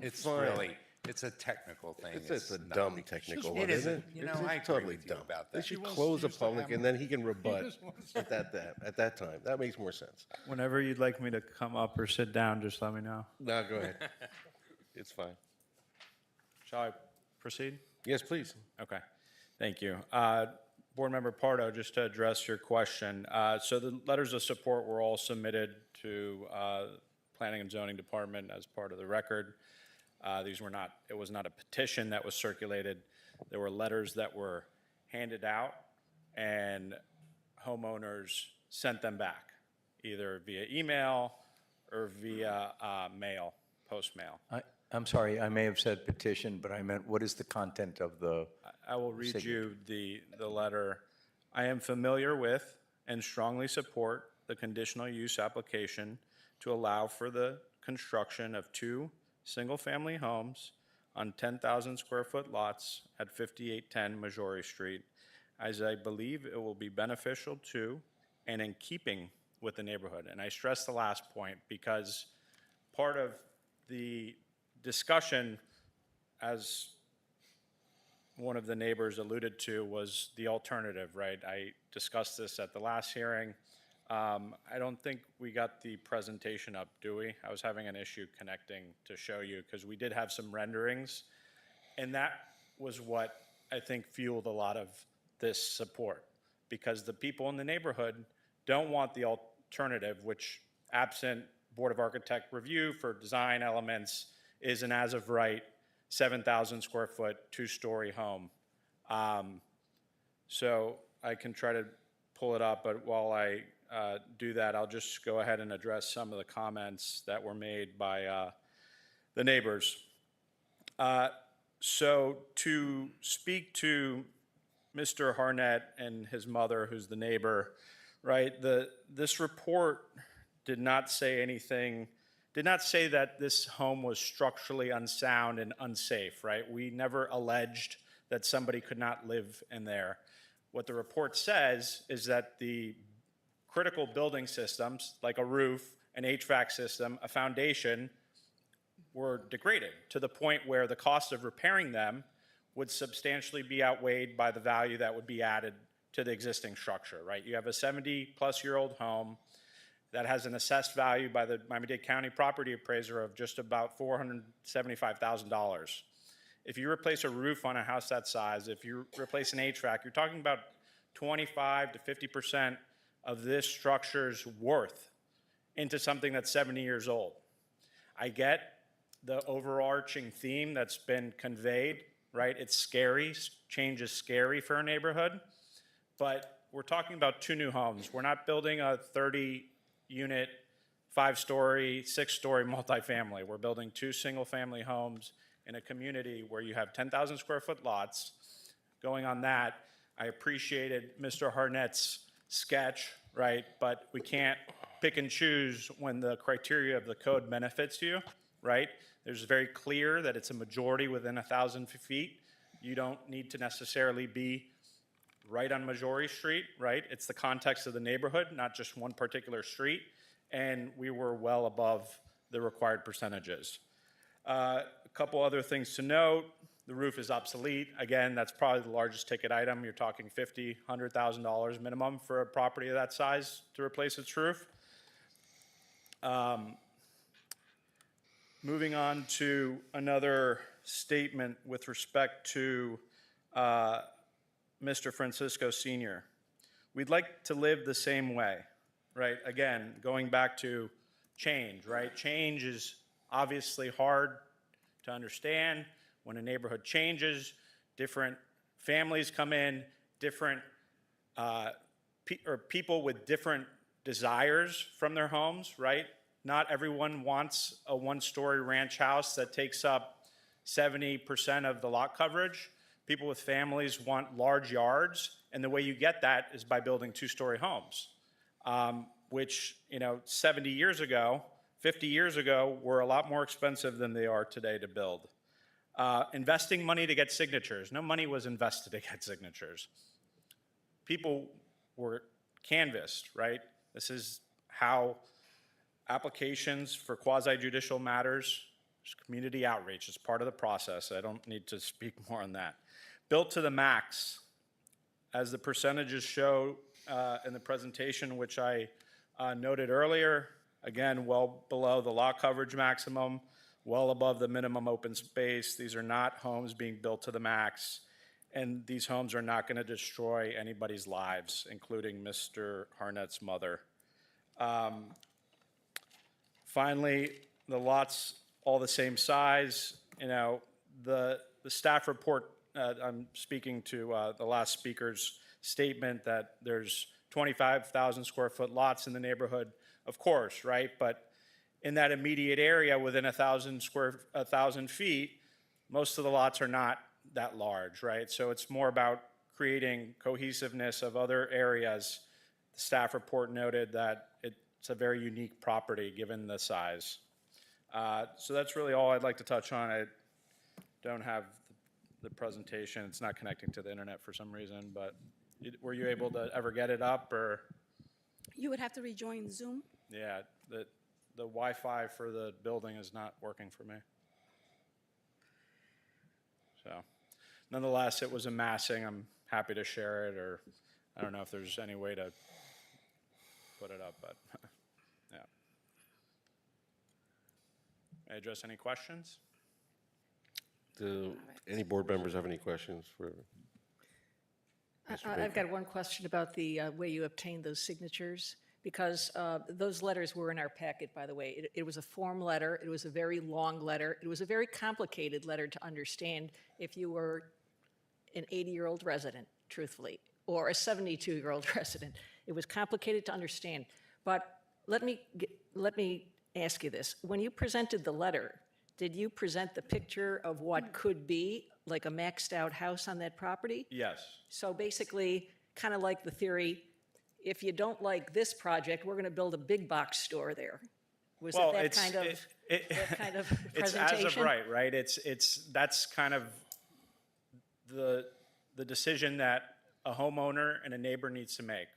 It's Fine. really, it's a technical thing. It's a not dumb big- technical It one, isn't. isn't it? You know, It's I agree totally with you dumb. about They that. should close the public and then he can rebut at that time. That makes more sense. Whenever you'd like me to come up or sit down, just let me know. No, go ahead. It's fine. Shall I proceed? Yes, please. Okay, thank you. Board Member Pardo, just to address your question. So the letters of support were all submitted to Planning and Zoning Department as part of the record. These were not, it was not a petition that was circulated. There were letters that were handed out and homeowners sent them back, either via email or via mail, post mail. I'm sorry, I may have said petition, but I meant, what is the content of the? I will read you the letter. I am familiar with and strongly support the conditional use application to allow for the construction of 2 single-family homes on 10,000 square foot lots at 5810 Missouri Street, as I believe it will be beneficial to and in keeping with the neighborhood. And I stress the last point because part of the discussion, as one of the neighbors alluded to, was the alternative, right? I discussed this at the last hearing. I don't think we got the presentation up, do we? I was having an issue connecting to show you because we did have some renderings, and that was what I think fueled a lot of this support, because the people in the neighborhood don't want the alternative, which, absent Board of Architect review for design elements, is an as-of-right 7,000 square foot, 2-story home. So I can try to pull it up, but while I do that, I'll just go ahead and address some of the comments that were made by the neighbors. So to speak to Mr. Harnett and his mother, who's the neighbor, right? This report did not say anything, did not say that this home was structurally unsound and unsafe, right? We never alleged that somebody could not live in there. What the report says is that the critical building systems, like a roof, an HVAC system, a foundation, were degraded to the point where the cost of repairing them would substantially be outweighed by the value that would be added to the existing structure, right? You have a 70-plus-year-old home that has an assessed value by the Miami-Dade County property appraiser of just about $475,000. If you replace a roof on a house that size, if you replace an HVAC, you're talking about 25 to 50% of this structure's worth into something that's 70 years old. I get the overarching theme that's been conveyed, right? It's scary, change is scary for a neighborhood, but we're talking about 2 new homes. We're not building a 30-unit, 5-story, 6-story multifamily. We're building 2 single-family homes in a community where you have 10,000 square foot lots. Going on that, I appreciated Mr. Harnett's sketch, right? But we can't pick and choose when the criteria of the code benefits you, right? There's very clear that it's a majority within 1,000 feet. You don't need to necessarily be right on Majority Street, right? It's the context of the neighborhood, not just one particular street. And we were well above the required percentages. A couple other things to note. The roof is obsolete. Again, that's probably the largest ticket item. You're talking $50,000, $100,000 minimum for a property of that size to replace its roof. Moving on to another statement with respect to Mr. Francisco Sr. We'd like to live the same way, right? Again, going back to change, right? Change is obviously hard to understand. When a neighborhood changes, different families come in, different people with different desires from their homes, right? Not everyone wants a 1-story ranch house that takes up 70% of the lot coverage. People with families want large yards, and the way you get that is by building 2-story homes, which, 70 years ago, 50 years ago, were a lot more expensive than they are today to build. Investing money to get signatures. No money was invested to get signatures. People were canvassed, right? This is how applications for quasi-judicial matters, community outreach is part of the process. I don't need to speak more on that. Built to the max, as the percentages show in the presentation, which I noted earlier, again, well below the lot coverage maximum, well above the minimum open space. These are not homes being built to the max, and these homes are not going to destroy anybody's lives, including Mr. Harnett's mother. Finally, the lots all the same size. The staff report, I'm speaking to the last speaker's statement that there's 25,000 square foot lots in the neighborhood, of course, right? But in that immediate area within 1,000 feet, most of the lots are not that large, right? So it's more about creating cohesiveness of other areas. The staff report noted that it's a very unique property given the size. So that's really all I'd like to touch on. I don't have the presentation. It's not connecting to the internet for some reason, but were you able to ever get it up or? You would have to rejoin Zoom. Yeah, the Wi-Fi for the building is not working for me. So nonetheless, it was amassing. I'm happy to share it, or I don't know if there's any way to put it up, but yeah. May I address any questions? Do any board members have any questions for Mr. I've Baker? got one question about the way you obtained those signatures, because those letters were in our packet, by the way. It was a form letter. It was a very long letter. It was a very complicated letter to understand if you were an 80-year-old resident, truthfully, or a 72-year-old resident. It was complicated to understand. But let me ask you this. When you presented the letter, did you present the picture of what could be like a maxed out house on that property? Yes. So basically, kind of like the theory, if you don't like this project, we're going to build a big box store there. Was Well, it that it's- kind of, it- that kind of It's presentation? as of right? That's kind of the decision that a homeowner and a neighbor needs to make.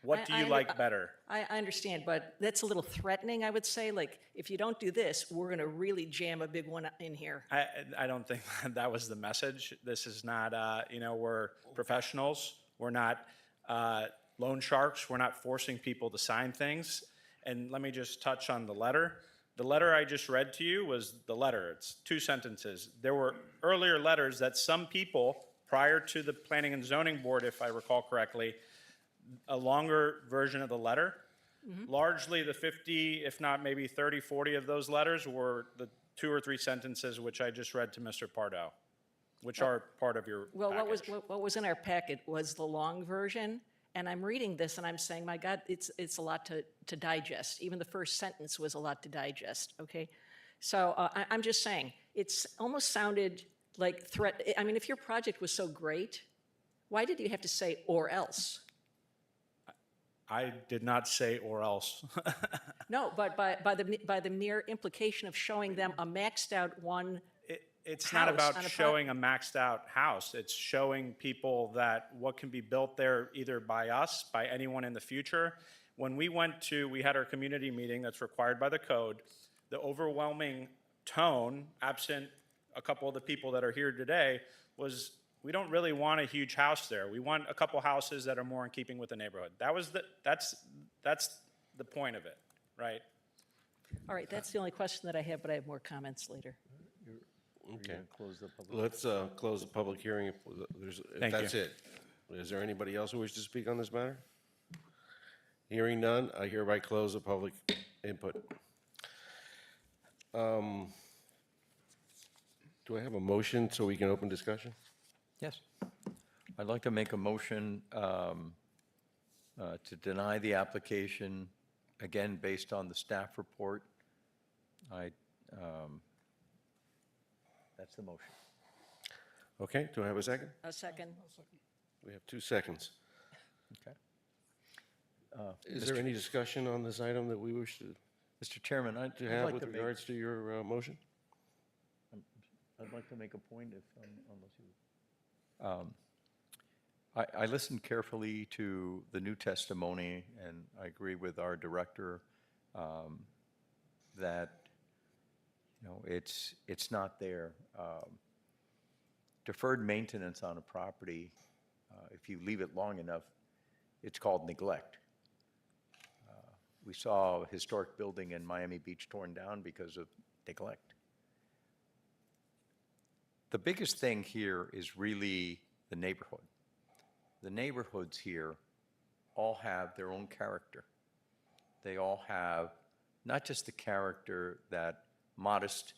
What do you like better? I understand, but that's a little threatening, I would say. Like, if you don't do this, we're going to really jam a big one in here. I don't think that was the message. This is not, we're professionals. We're not loan sharks. We're not forcing people to sign things. And let me just touch on the letter. The letter I just read to you was the letter. It's 2 sentences. There were earlier letters that some people, prior to the Planning and Zoning Board, if I recall correctly, a longer version of the letter. Largely the 50, if not maybe 30, 40 of those letters were the 2 or 3 sentences which I just read to Mr. Pardo, which are part of your Well, package. what was in our packet was the long version, and I'm reading this and I'm saying, my God, it's a lot to digest. Even the first sentence was a lot to digest, okay? So I'm just saying, it's almost sounded like threat. I mean, if your project was so great, why did you have to say "or else"? I did not say or else. No, but by the mere implication of showing them a maxed out one. It's not house about on a showing a maxed out house. It's showing people that what can be built there either by us, by anyone in the future. When we had our community meeting that's required by the code, the overwhelming tone, absent a couple of the people that are here today, was we don't really want a huge house there. We want a couple houses that are more in keeping with the neighborhood. That's the point of it, right? All right, that's the only question that I have, but I have more comments later. Okay. Close the public. Let's close the public hearing if Thank you. that's it. Is there anybody else who wishes to speak on this matter? Hearing none, I hereby close the public input. Do I have a motion so we can open discussion? Yes. I'd like to make a motion to deny the application, again, based on the staff report. That's the motion. Okay, do I have a second? A second. We have 2 seconds. Okay. Is there any discussion on this item that we wish to Mr. Chairman, I'd have like with to make, regards to your motion? I'd like to make a point if, unless you. I listened carefully to the new testimony, and I agree with our director that, it's not there. Deferred maintenance on a property, if you leave it long enough, it's called neglect. We saw a historic building in Miami Beach torn down because of neglect. The biggest thing here is really the neighborhood. The neighborhoods here all have their own character. They all have not just the character that modest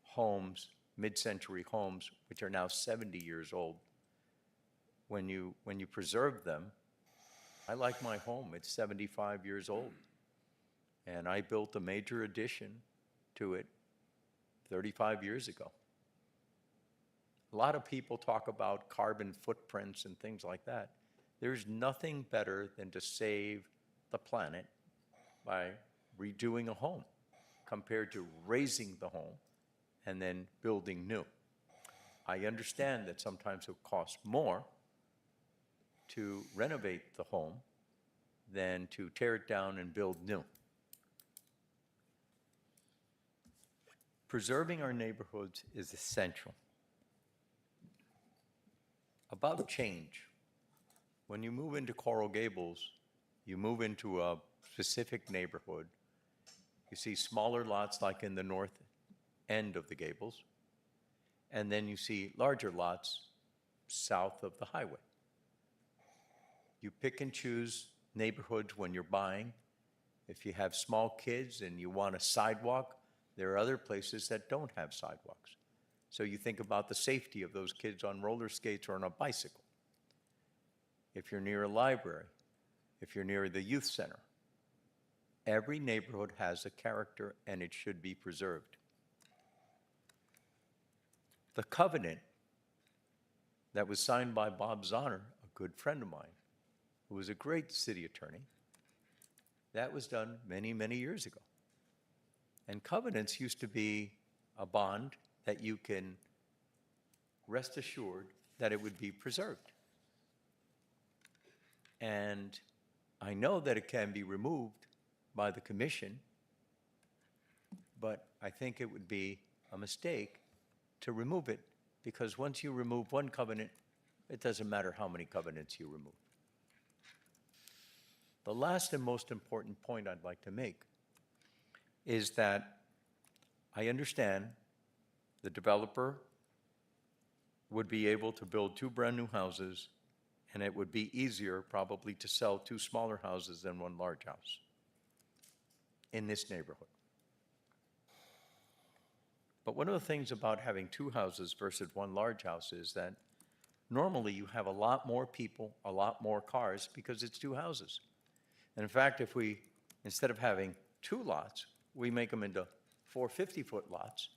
homes, mid-century homes, which are now 70 years old, when you preserve them. I like my home, it's 75 years old. And I built a major addition to it 35 years ago. A lot of people talk about carbon footprints and things like that. There's nothing better than to save the planet by redoing a home compared to raising the home and then building new. I understand that sometimes it costs more to renovate the home than to tear it down and build new. Preserving our neighborhoods is essential. About change. When you move into Coral Gables, you move into a specific neighborhood. You see smaller lots like in the north end of the Gables, and then you see larger lots south of the highway. You pick and choose neighborhoods when you're buying. If you have small kids and you want a sidewalk, there are other places that don't have sidewalks. So you think about the safety of those kids on roller skates or on a bicycle. If you're near a library, if you're near the youth center. Every neighborhood has a character and it should be preserved. The covenant that was signed by Bob Zahner, a good friend of mine, who was a great city attorney, that was done many, many years ago. And covenants used to be a bond that you can rest assured that it would be preserved. And I know that it can be removed by the commission, but I think it would be a mistake to remove it, because once you remove one covenant, it doesn't matter how many covenants you remove. The last and most important point I'd like to make is that I understand the developer would be able to build 2 brand-new houses, and it would be easier probably to sell 2 smaller houses than 1 large house in this neighborhood. But one of the things about having 2 houses versus 1 large house is that normally you have a lot more people, a lot more cars, because it's 2 houses. And in fact, if we, instead of having 2 lots, we make them into 4 50-foot lots,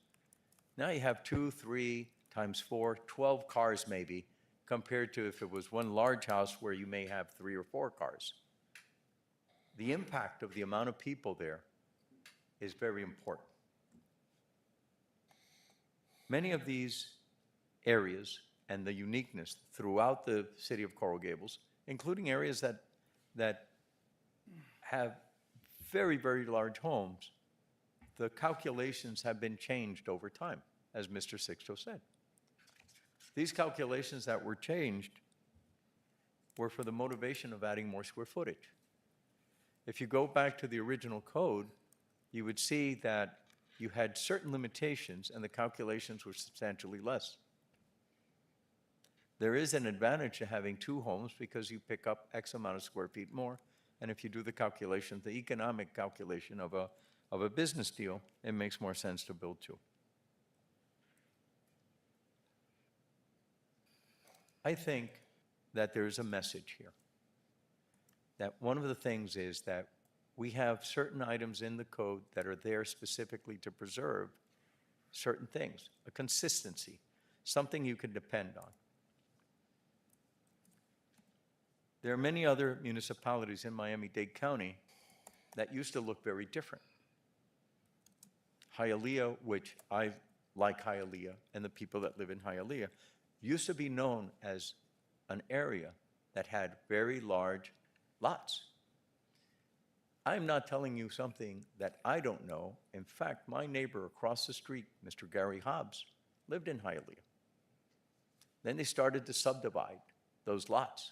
now you have 2, 3 times 4, 12 cars maybe, compared to if it was 1 large house where you may have 3 or 4 cars. The impact of the amount of people there is very important. Many of these areas and the uniqueness throughout the city of Coral Gables, including areas that have very, very large homes, the calculations have been changed over time, as Mr. Sixto said. These calculations that were changed were for the motivation of adding more square footage. If you go back to the original code, you would see that you had certain limitations and the calculations were substantially less. There is an advantage to having 2 homes because you pick up X amount of square feet more, and if you do the calculation, the economic calculation of a business deal, it makes more sense to build 2. I think that there's a message here. That one of the things is that we have certain items in the code that are there specifically to preserve certain things, a consistency, something you can depend on. There are many other municipalities in Miami-Dade County that used to look very different. Hialeah, which I like Hialeah, and the people that live in Hialeah, used to be known as an area that had very large lots. I'm not telling you something that I don't know. In fact, my neighbor across the street, Mr. Gary Hobbs, lived in Hialeah. Then they started to subdivide those lots.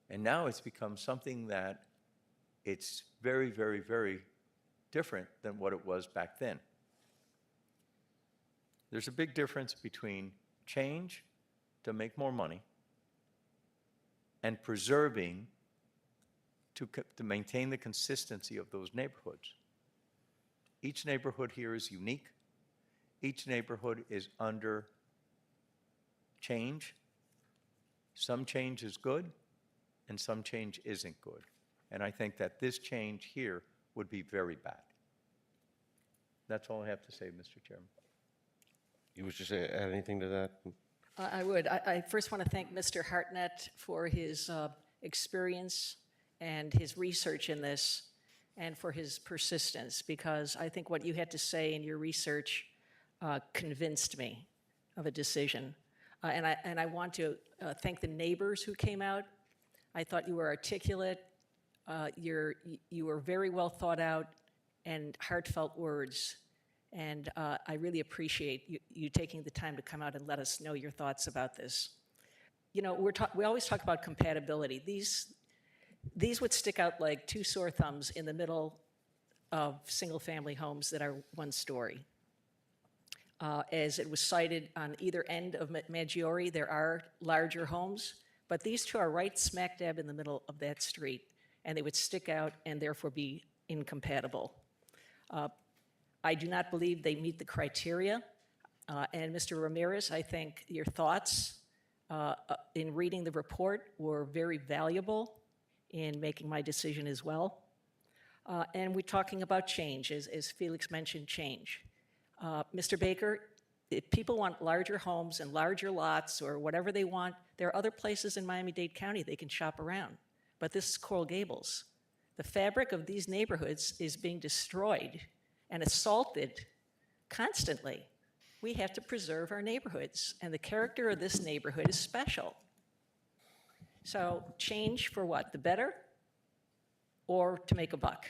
And now it's become something that it's very, very, very different than what it was back then. There's a big difference between change to make more money and preserving to maintain the consistency of those neighborhoods. Each neighborhood here is unique. Each neighborhood is under change. Some change is good, and some change isn't good. And I think that this change here would be very bad. That's all I have to say, Mr. Chairman. You wish to say, add anything to that? I would. I first want to thank Mr. Hartnett for his experience and his research in this, and for his persistence, because I think what you had to say in your research convinced me of a decision. And I want to thank the neighbors who came out. I thought you were articulate. You were very well thought out and heartfelt words. And I really appreciate you taking the time to come out and let us know your thoughts about this. You know, we always talk about compatibility. These would stick out like 2 sore thumbs in the middle of single-family homes that are 1 story. As it was cited on either end of Maggiore, there are larger homes, but these 2 are right smack dab in the middle of that street, and they would stick out and therefore be incompatible. I do not believe they meet the criteria. And Mr. Ramirez, I think your thoughts in reading the report were very valuable in making my decision as well. And we're talking about change, as Felix mentioned, change. Mr. Baker, if people want larger homes and larger lots or whatever they want, there are other places in Miami-Dade County they can shop around. But this is Coral Gables. The fabric of these neighborhoods is being destroyed and assaulted constantly. We have to preserve our neighborhoods, and the character of this neighborhood is special. So change for what? The better or to make a buck?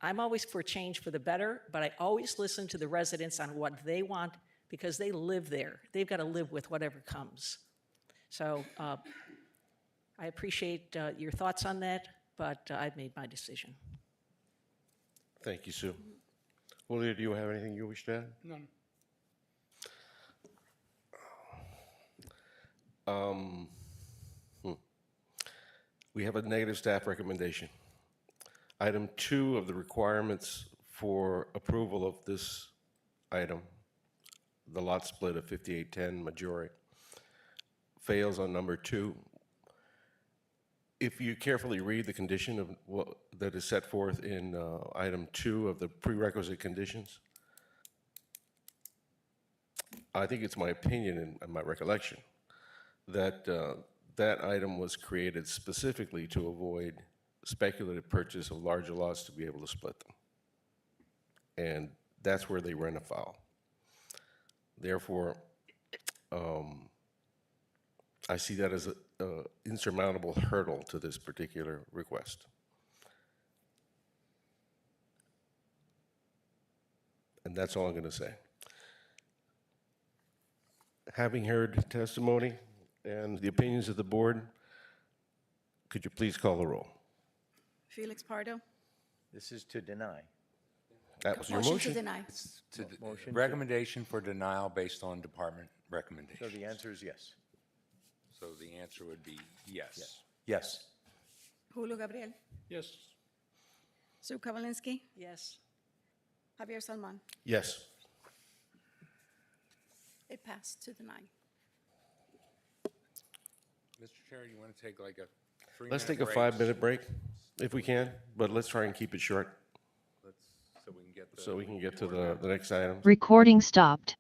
I'm always for change for the better, but I always listen to the residents on what they want because they live there. They've got to live with whatever comes. So I appreciate your thoughts on that, but I've made my decision. Thank you, Sue. Julio, do you have anything you wish to add? None. We have a negative staff recommendation. Item 2 of the requirements for approval of this item, the lot split of 5810 Majority, fails on number 2. If you carefully read the condition of what that is set forth in item 2 of the prerequisite conditions, I think it's my opinion and my recollection that that item was created specifically to avoid speculative purchase of larger lots to be able to split them. And that's where they run afoul. Therefore, I see that as an insurmountable hurdle to this particular request. And that's all I'm going to say. Having heard testimony and the opinions of the board, could you please call the roll? Felix Pardo? This is to deny. That was your Motion motion. to deny. Motion to- Recommendation for denial based on department So recommendations. the answer is yes. So the answer would be yes. Yes. Julio Gabriel? Yes. Sue Kavalinsky? Yes. Javier Salman? Yes. It passed to deny. Mr. Chair, you want to take like a 3-minute Let's take a break? 5-minute break if we can, but let's try and keep it short So we can get the. so we can get to the next item. Recording stopped.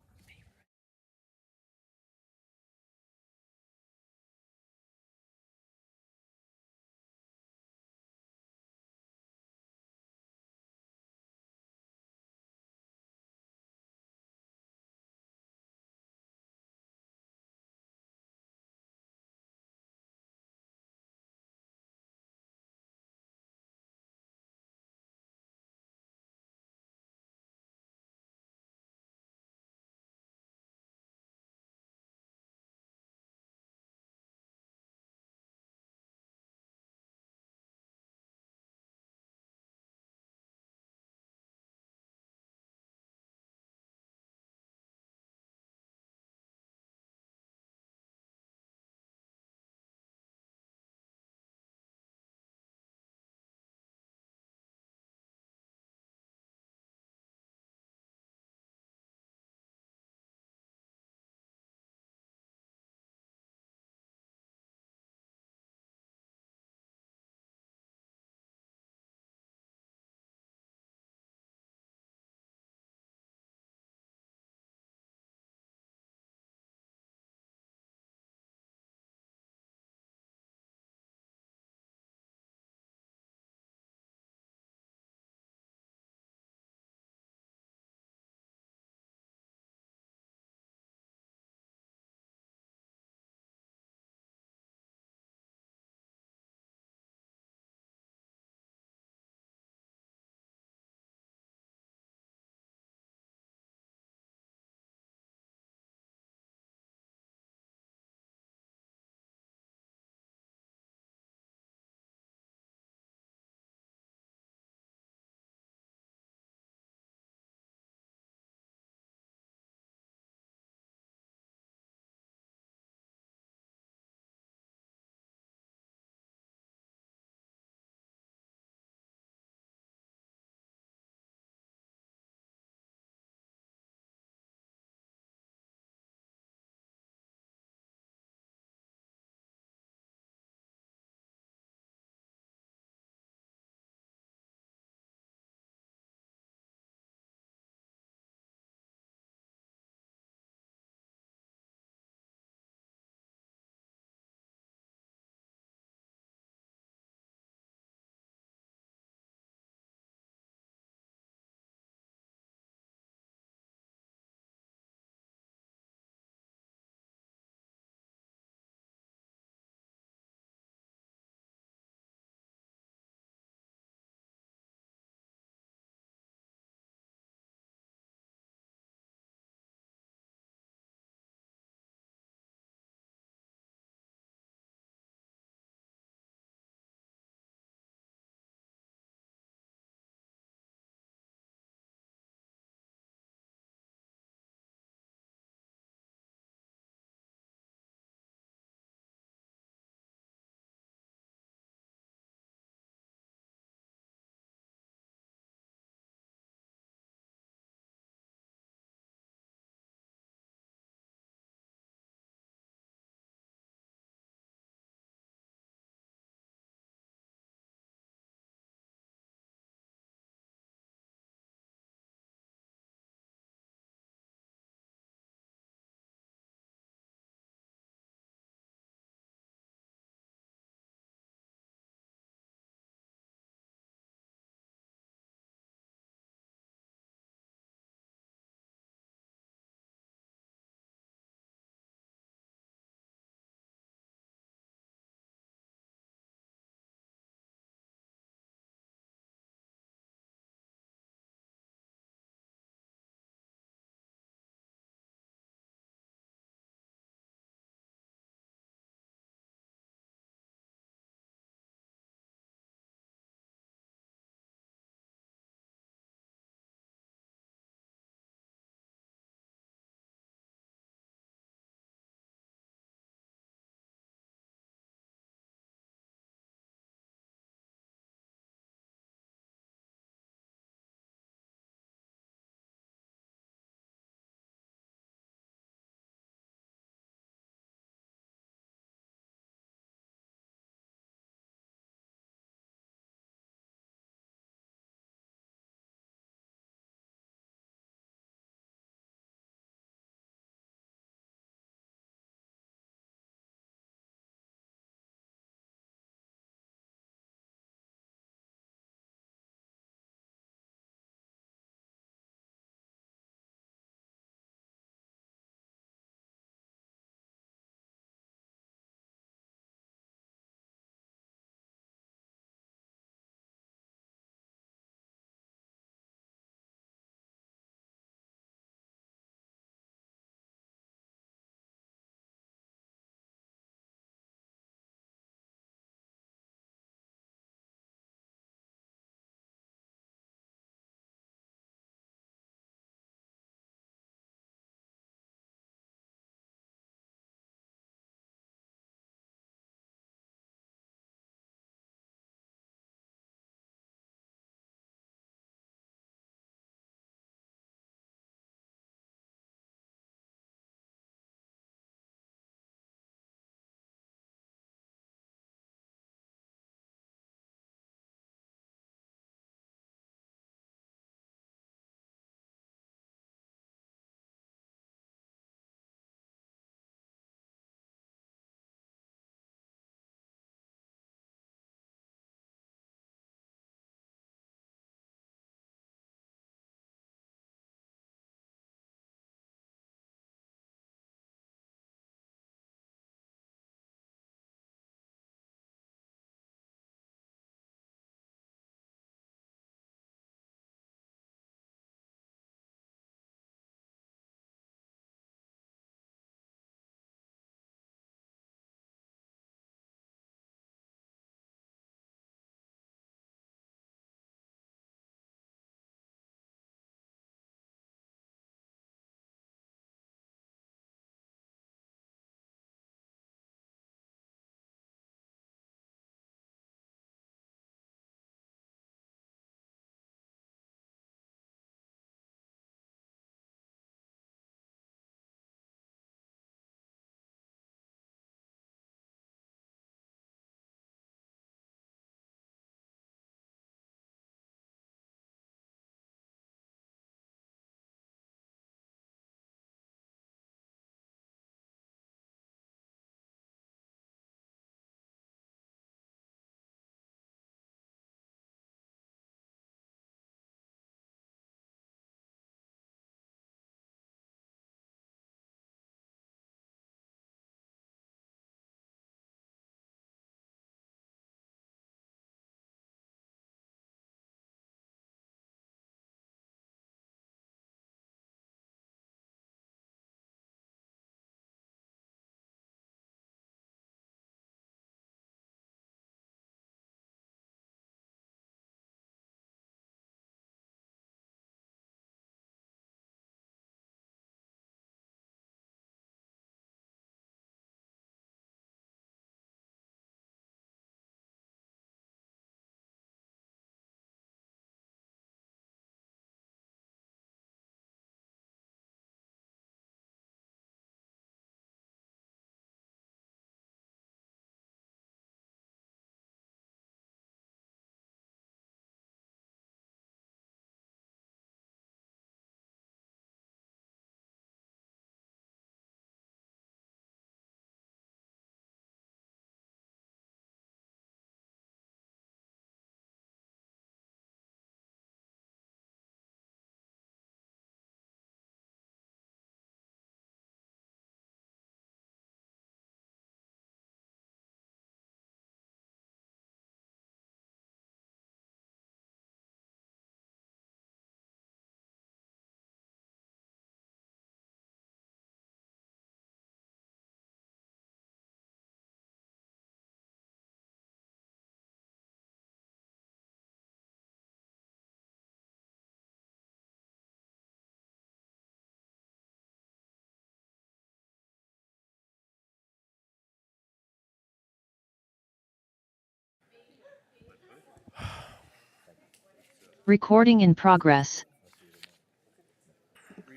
Recording in progress.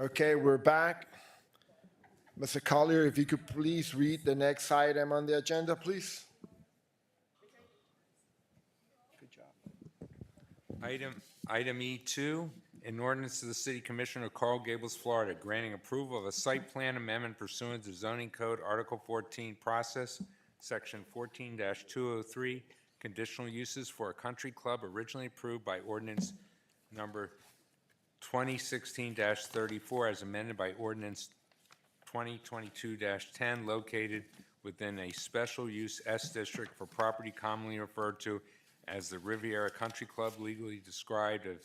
Okay, we're back. Mr. Collier, if you could please read the next item on the agenda, please. Item E2, an ordinance to the City Commissioner of Coral Gables, Florida, granting approval of a site plan amendment pursuant to zoning code Article 14 process, Section 14-203, conditional uses for a country club originally approved by ordinance number 2016-34 as amended by ordinance 2022-10, located within a special use S district for property commonly referred to as the Riviera Country Club, legally described as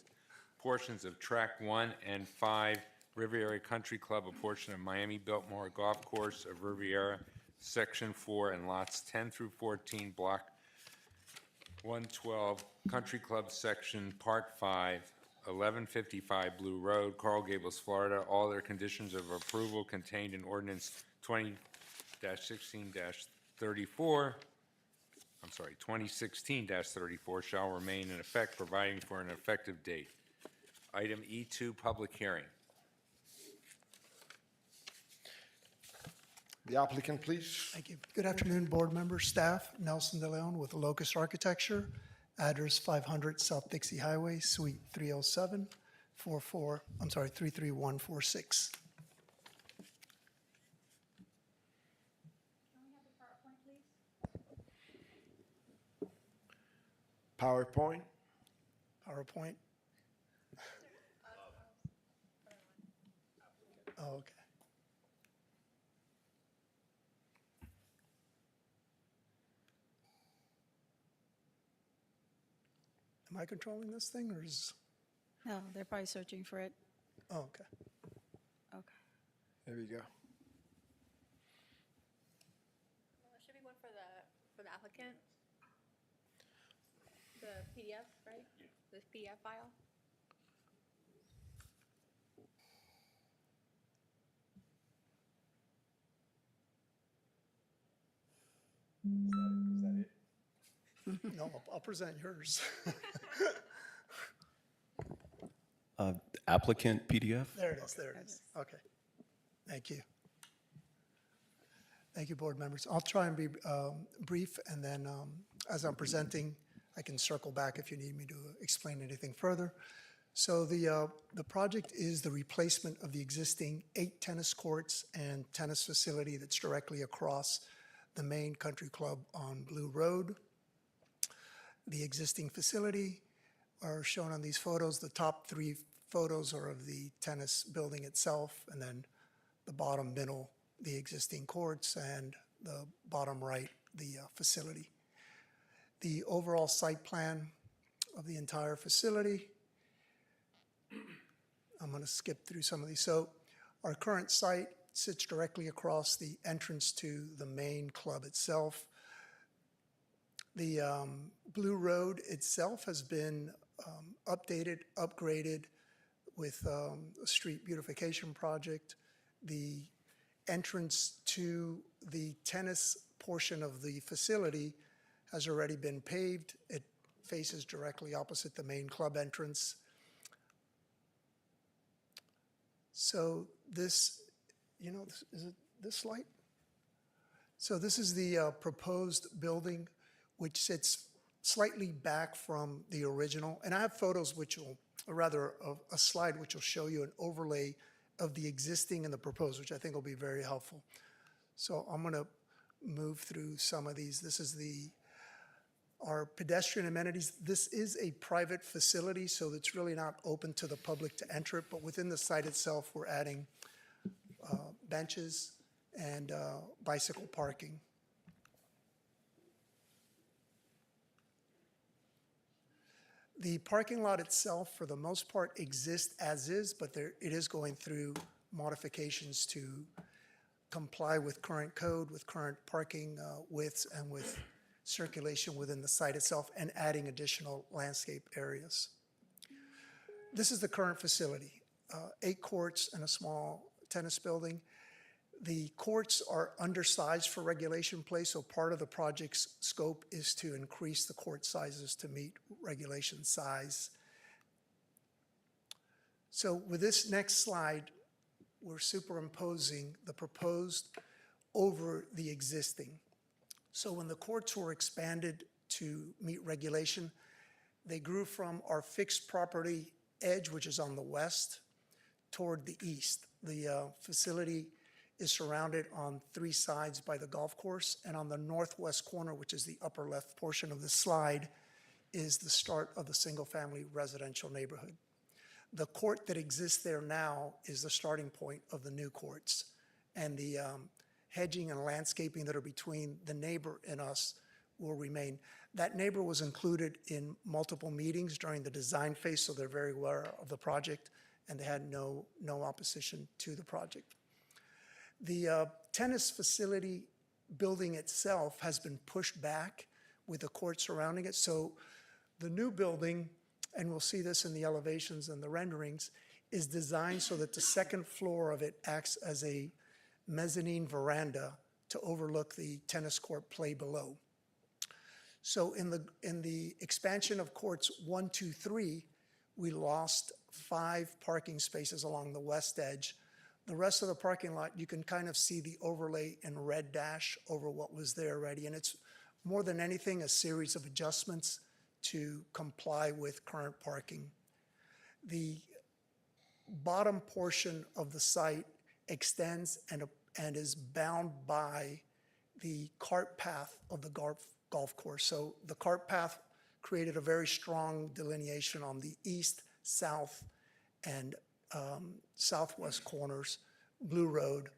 portions of Track 1 and 5, Riviera Country Club, a portion of Miami Biltmore Golf Course of Riviera, Section 4, and lots 10 through 14, Block 112, Country Club Section, Part 5, 1155 Blue Road, Coral Gables, Florida. All their conditions of approval contained in ordinance 2016-34 shall remain in effect, providing for an effective date. Item E2, public hearing. The applicant, please. Thank you. Good afternoon, board members, staff. Nelson De Leon with Locust Architecture, address 500 South Dixie Highway, Suite 307, 33146. PowerPoint. PowerPoint. Oh, okay. Am I controlling this thing, or is? No, they're probably searching for it. Oh, okay. Okay. There we go. Should be one for the applicant? The PDF, right? The PDF file? No, I'll present yours. Applicant PDF? There it is, there it is. Okay. Thank you. Thank you, board members. I'll try and be brief, and then as I'm presenting, I can circle back if you need me to explain anything further. So the project is the replacement of the existing 8 tennis courts and tennis facility that's directly across the main country club on Blue Road. The existing facility are shown on these photos. The top 3 photos are of the tennis building itself, and then the bottom middle, the existing courts, and the bottom right, the facility. The overall site plan of the entire facility, I'm going to skip through some of these. So our current site sits directly across the entrance to the main club itself. The Blue Road itself has been updated, upgraded with a street beautification project. The entrance to the tennis portion of the facility has already been paved. It faces directly opposite the main club entrance. So this, is it this slide? So this is the proposed building, which sits slightly back from the original. And I have photos which will, or rather a slide which will show you an overlay of the existing and the proposed, which I think will be very helpful. So I'm going to move through some of these. This is our pedestrian amenities. This is a private facility, so it's really not open to the public to enter it, but within the site itself, we're adding benches and bicycle parking. The parking lot itself, for the most part, exists as is, but it is going through modifications to comply with current code, with current parking widths, and with circulation within the site itself, and adding additional landscape areas. This is the current facility, 8 courts and a small tennis building. The courts are undersized for regulation play, so part of the project's scope is to increase the court sizes to meet regulation size. So with this next slide, we're superimposing the proposed over the existing. So when the courts were expanded to meet regulation, they grew from our fixed property edge, which is on the west, toward the east. The facility is surrounded on 3 sides by the golf course, and on the northwest corner, which is the upper left portion of the slide, is the start of the single-family residential neighborhood. The court that exists there now is the starting point of the new courts, and the hedging and landscaping that are between the neighbor and us will remain. That neighbor was included in multiple meetings during the design phase, so they're very aware of the project, and they had no opposition to the project. The tennis facility building itself has been pushed back with the court surrounding it. So the new building, and we'll see this in the elevations and the renderings, is designed so that the second floor of it acts as a mezzanine veranda to overlook the tennis court play below. So in the expansion of courts 1, 2, 3, we lost 5 parking spaces along the west edge. The rest of the parking lot, you can kind of see the overlay in red dash over what was there already. And it's more than anything a series of adjustments to comply with current parking. The bottom portion of the site extends and is bound by the cart path of the golf course. So the cart path created a very strong delineation on the east, south, and southwest corners, Blue Road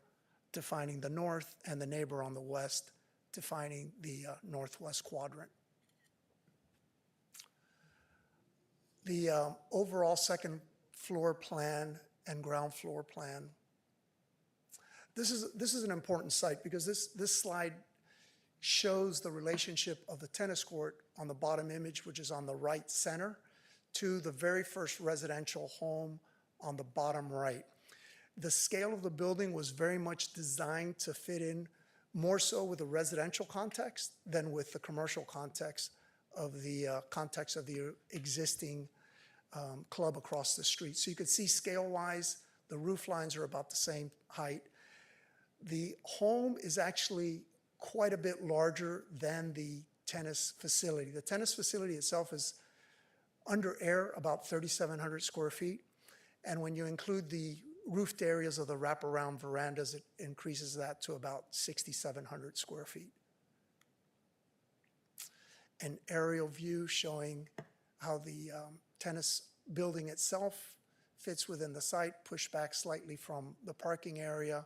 defining the north, and the neighbor on the west defining the northwest quadrant. The overall second floor plan and ground floor plan. This is an important site because this slide shows the relationship of the tennis court on the bottom image, which is on the right center, to the very first residential home on the bottom right. The scale of the building was very much designed to fit in more so with the residential context than with the commercial context of the existing club across the street. So you could see scale-wise, the roof lines are about the same height. The home is actually quite a bit larger than the tennis facility. The tennis facility itself is under air about 3,700 square feet. And when you include the roofed areas of the wraparound verandas, it increases that to about 6,700 square feet. An aerial view showing how the tennis building itself fits within the site, pushed back slightly from the parking area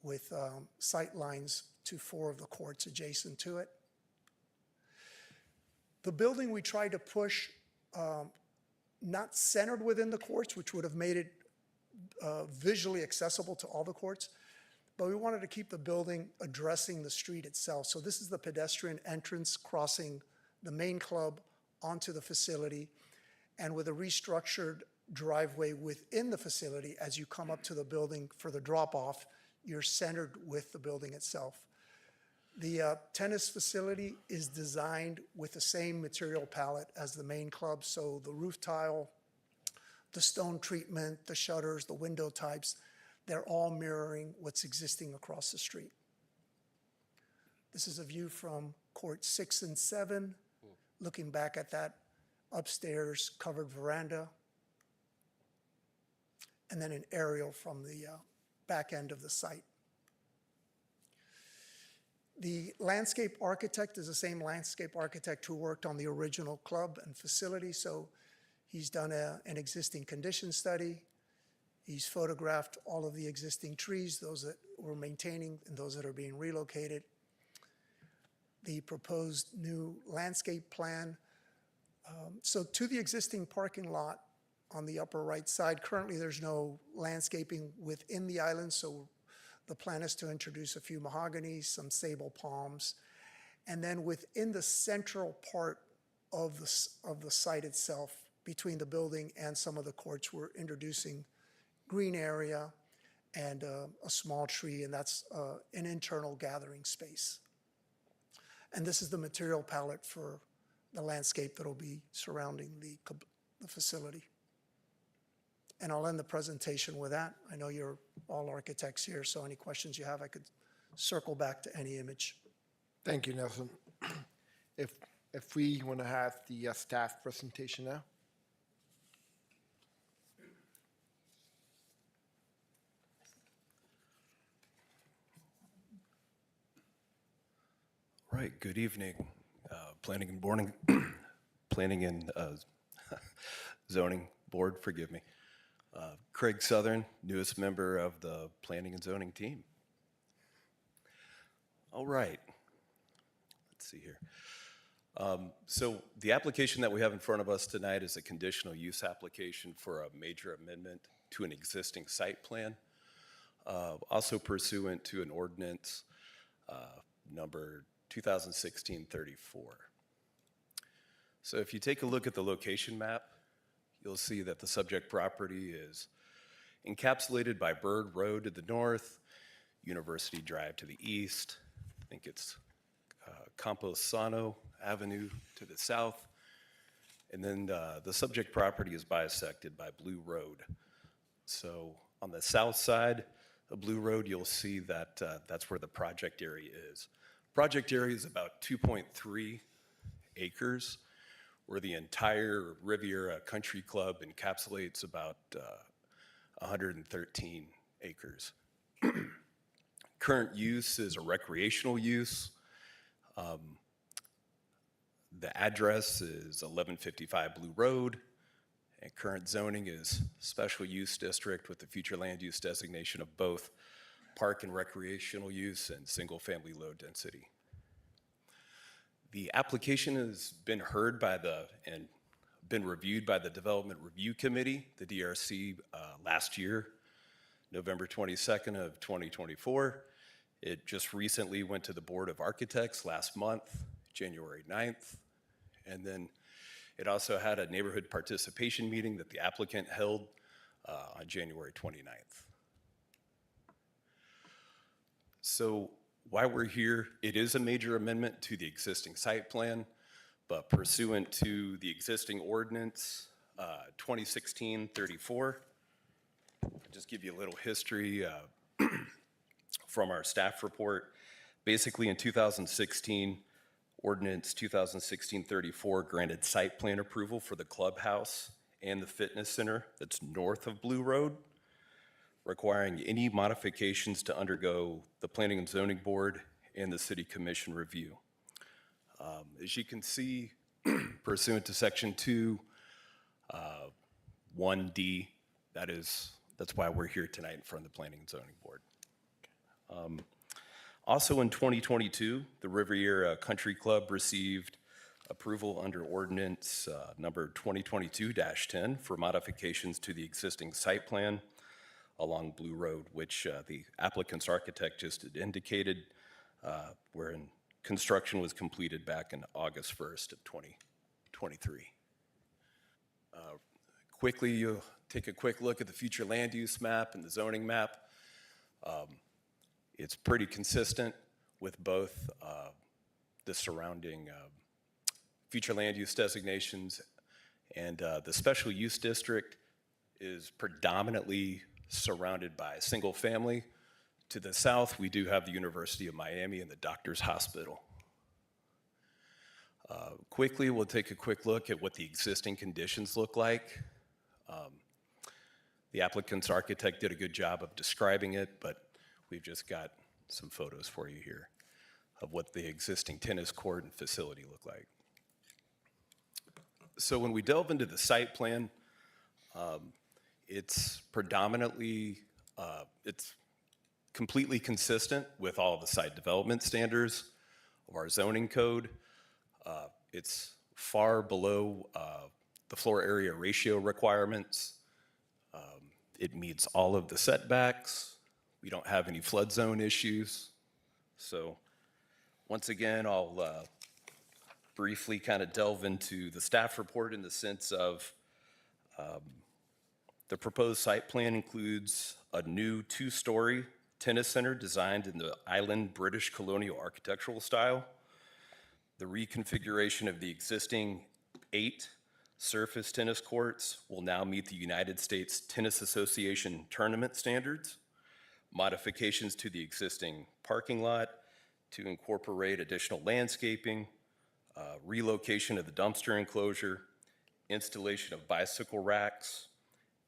with sight lines to 4 of the courts adjacent to it. The building we tried to push not centered within the courts, which would have made it visually accessible to all the courts, but we wanted to keep the building addressing the street itself. So this is the pedestrian entrance crossing the main club onto the facility, and with a restructured driveway within the facility, as you come up to the building for the drop-off, you're centered with the building itself. The tennis facility is designed with the same material palette as the main club, so the roof tile, the stone treatment, the shutters, the window types, they're all mirroring what's existing across the street. This is a view from court 6 and 7, looking back at that upstairs covered veranda, and then an aerial from the back end of the site. The landscape architect is the same landscape architect who worked on the original club and facility, so he's done an existing condition study. He's photographed all of the existing trees, those that we're maintaining and those that are being relocated. The proposed new landscape plan. So to the existing parking lot on the upper right side, currently there's no landscaping within the island, so the plan is to introduce a few mahoganies, some sable palms, and then within the central part of the site itself, between the building and some of the courts, we're introducing green area and a small tree, and that's an internal gathering space. And this is the material palette for the landscape that will be surrounding the facility. And I'll end the presentation with that. I know you're all architects here, so any questions you have, I could circle back to any image. Thank you, Nelson. If we want to have the staff presentation now. Right, good evening. Planning and Planning and Zoning Board, forgive me. Craig Southern, newest member of the Planning and Zoning team. All right, let's see here. So the application that we have in front of us tonight is a conditional use application for a major amendment to an existing site plan, also pursuant to an ordinance number 2016-34. So if you take a look at the location map, you'll see that the subject property is encapsulated by Bird Road to the north, University Drive to the east. I think it's Camposano Avenue to the south. And then the subject property is bisected by Blue Road. So on the south side of Blue Road, you'll see that that's where the project area is. Project area is about 2.3 acres, where the entire Riviera Country Club encapsulates about 113 acres. Current use is a recreational use. The address is 1155 Blue Road, and current zoning is special use district with the future land use designation of both park and recreational use and single-family low density. The application has been heard by and been reviewed by the Development Review Committee, the DRC, last year, November 22nd of 2024. It just recently went to the Board of Architects last month, January 9th. And then it also had a neighborhood participation meeting that the applicant held on January 29th. So why we're here, it is a major amendment to the existing site plan, but pursuant to the existing ordinance 2016-34. Just give you a little history from our staff report. Basically in 2016, ordinance 2016-34 granted site plan approval for the clubhouse and the fitness center that's north of Blue Road, requiring any modifications to undergo the Planning and Zoning Board and the City Commission review. As you can see, pursuant to Section 2, 1D, that's why we're here tonight in front of the Planning and Zoning Board. Also in 2022, the Riviera Country Club received approval under ordinance number 2022-10 for modifications to the existing site plan along Blue Road, which the applicant's architect just had indicated, wherein construction was completed back in August 1st of 2023. Quickly, you'll take a quick look at the future land use map and the zoning map. It's pretty consistent with both the surrounding future land use designations, and the special use district is predominantly surrounded by single family. To the south, we do have the University of Miami and the Doctors Hospital. Quickly, we'll take a quick look at what the existing conditions look like. The applicant's architect did a good job of describing it, but we've just got some photos for you here of what the existing tennis court and facility look like. So when we delve into the site plan, it's predominantly, it's completely consistent with all the site development standards of our zoning code. It's far below the floor area ratio requirements. It meets all of the setbacks. We don't have any flood zone issues. So once again, I'll briefly kind of delve into the staff report in the sense of the proposed site plan includes a new 2-story tennis center designed in the island British colonial architectural style, the reconfiguration of the existing 8 surface tennis courts will now meet the United States Tennis Association tournament standards. Modifications to the existing parking lot to incorporate additional landscaping, relocation of the dumpster enclosure, installation of bicycle racks,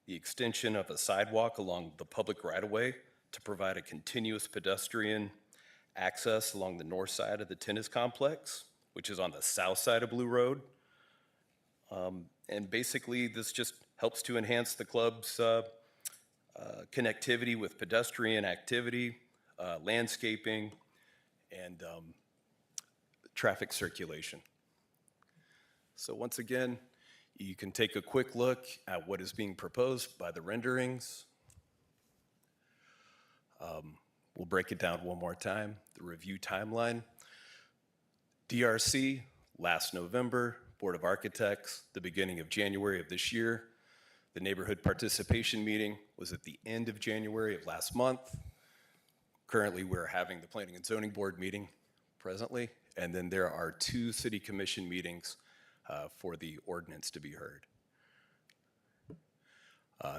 the extension of a sidewalk along the public right-of-way to provide a continuous pedestrian access along the north side of the tennis complex, which is on the south side of Blue Road. And basically, this just helps to enhance the club's connectivity with pedestrian activity, landscaping, and traffic circulation. So once again, you can take a quick look at what is being proposed by the renderings. We'll break it down one more time. The review timeline. DRC, last November. Board of Architects, the beginning of January of this year. The neighborhood participation meeting was at the end of January of last month. Currently, we're having the Planning and Zoning Board meeting presently, and then there are 2 city commission meetings for the ordinance to be heard.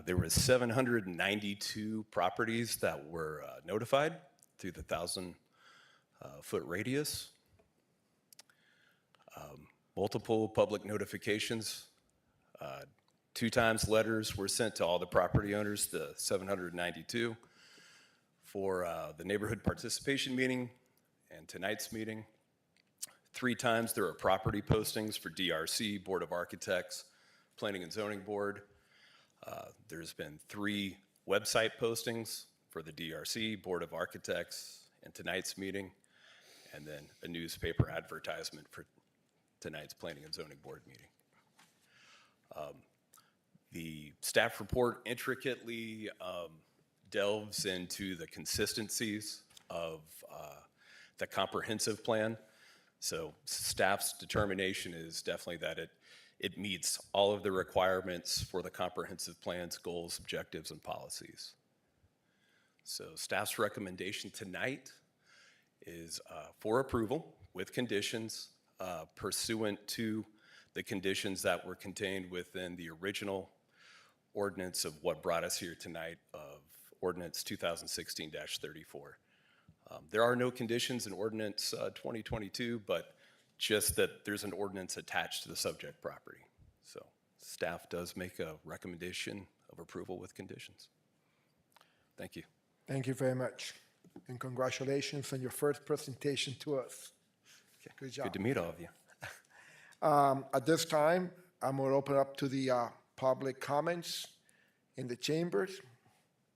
There were 792 properties that were notified through the 1,000-foot radius. Multiple public notifications. 2 times letters were sent to all the property owners, the 792, for the neighborhood participation meeting and tonight's meeting. 3 times there are property postings for DRC, Board of Architects, Planning and Zoning Board. There's been 3 website postings for the DRC, Board of Architects, and tonight's meeting, and then a newspaper advertisement for tonight's Planning and Zoning Board meeting. The staff report intricately delves into the consistencies of the comprehensive plan. So staff's determination is definitely that it meets all of the requirements for the comprehensive plan's goals, objectives, and policies. So staff's recommendation tonight is for approval with conditions pursuant to the conditions that were contained within the original ordinance of what brought us here tonight of Ordinance 2016-34. There are no conditions in Ordinance 2022, but just that there's an ordinance attached to the subject property. So staff does make a recommendation of approval with conditions. Thank you. Thank you very much. And congratulations on your first presentation to us. Good job. Good to meet all of you. At this time, I'm going to open up to the public comments in the chambers.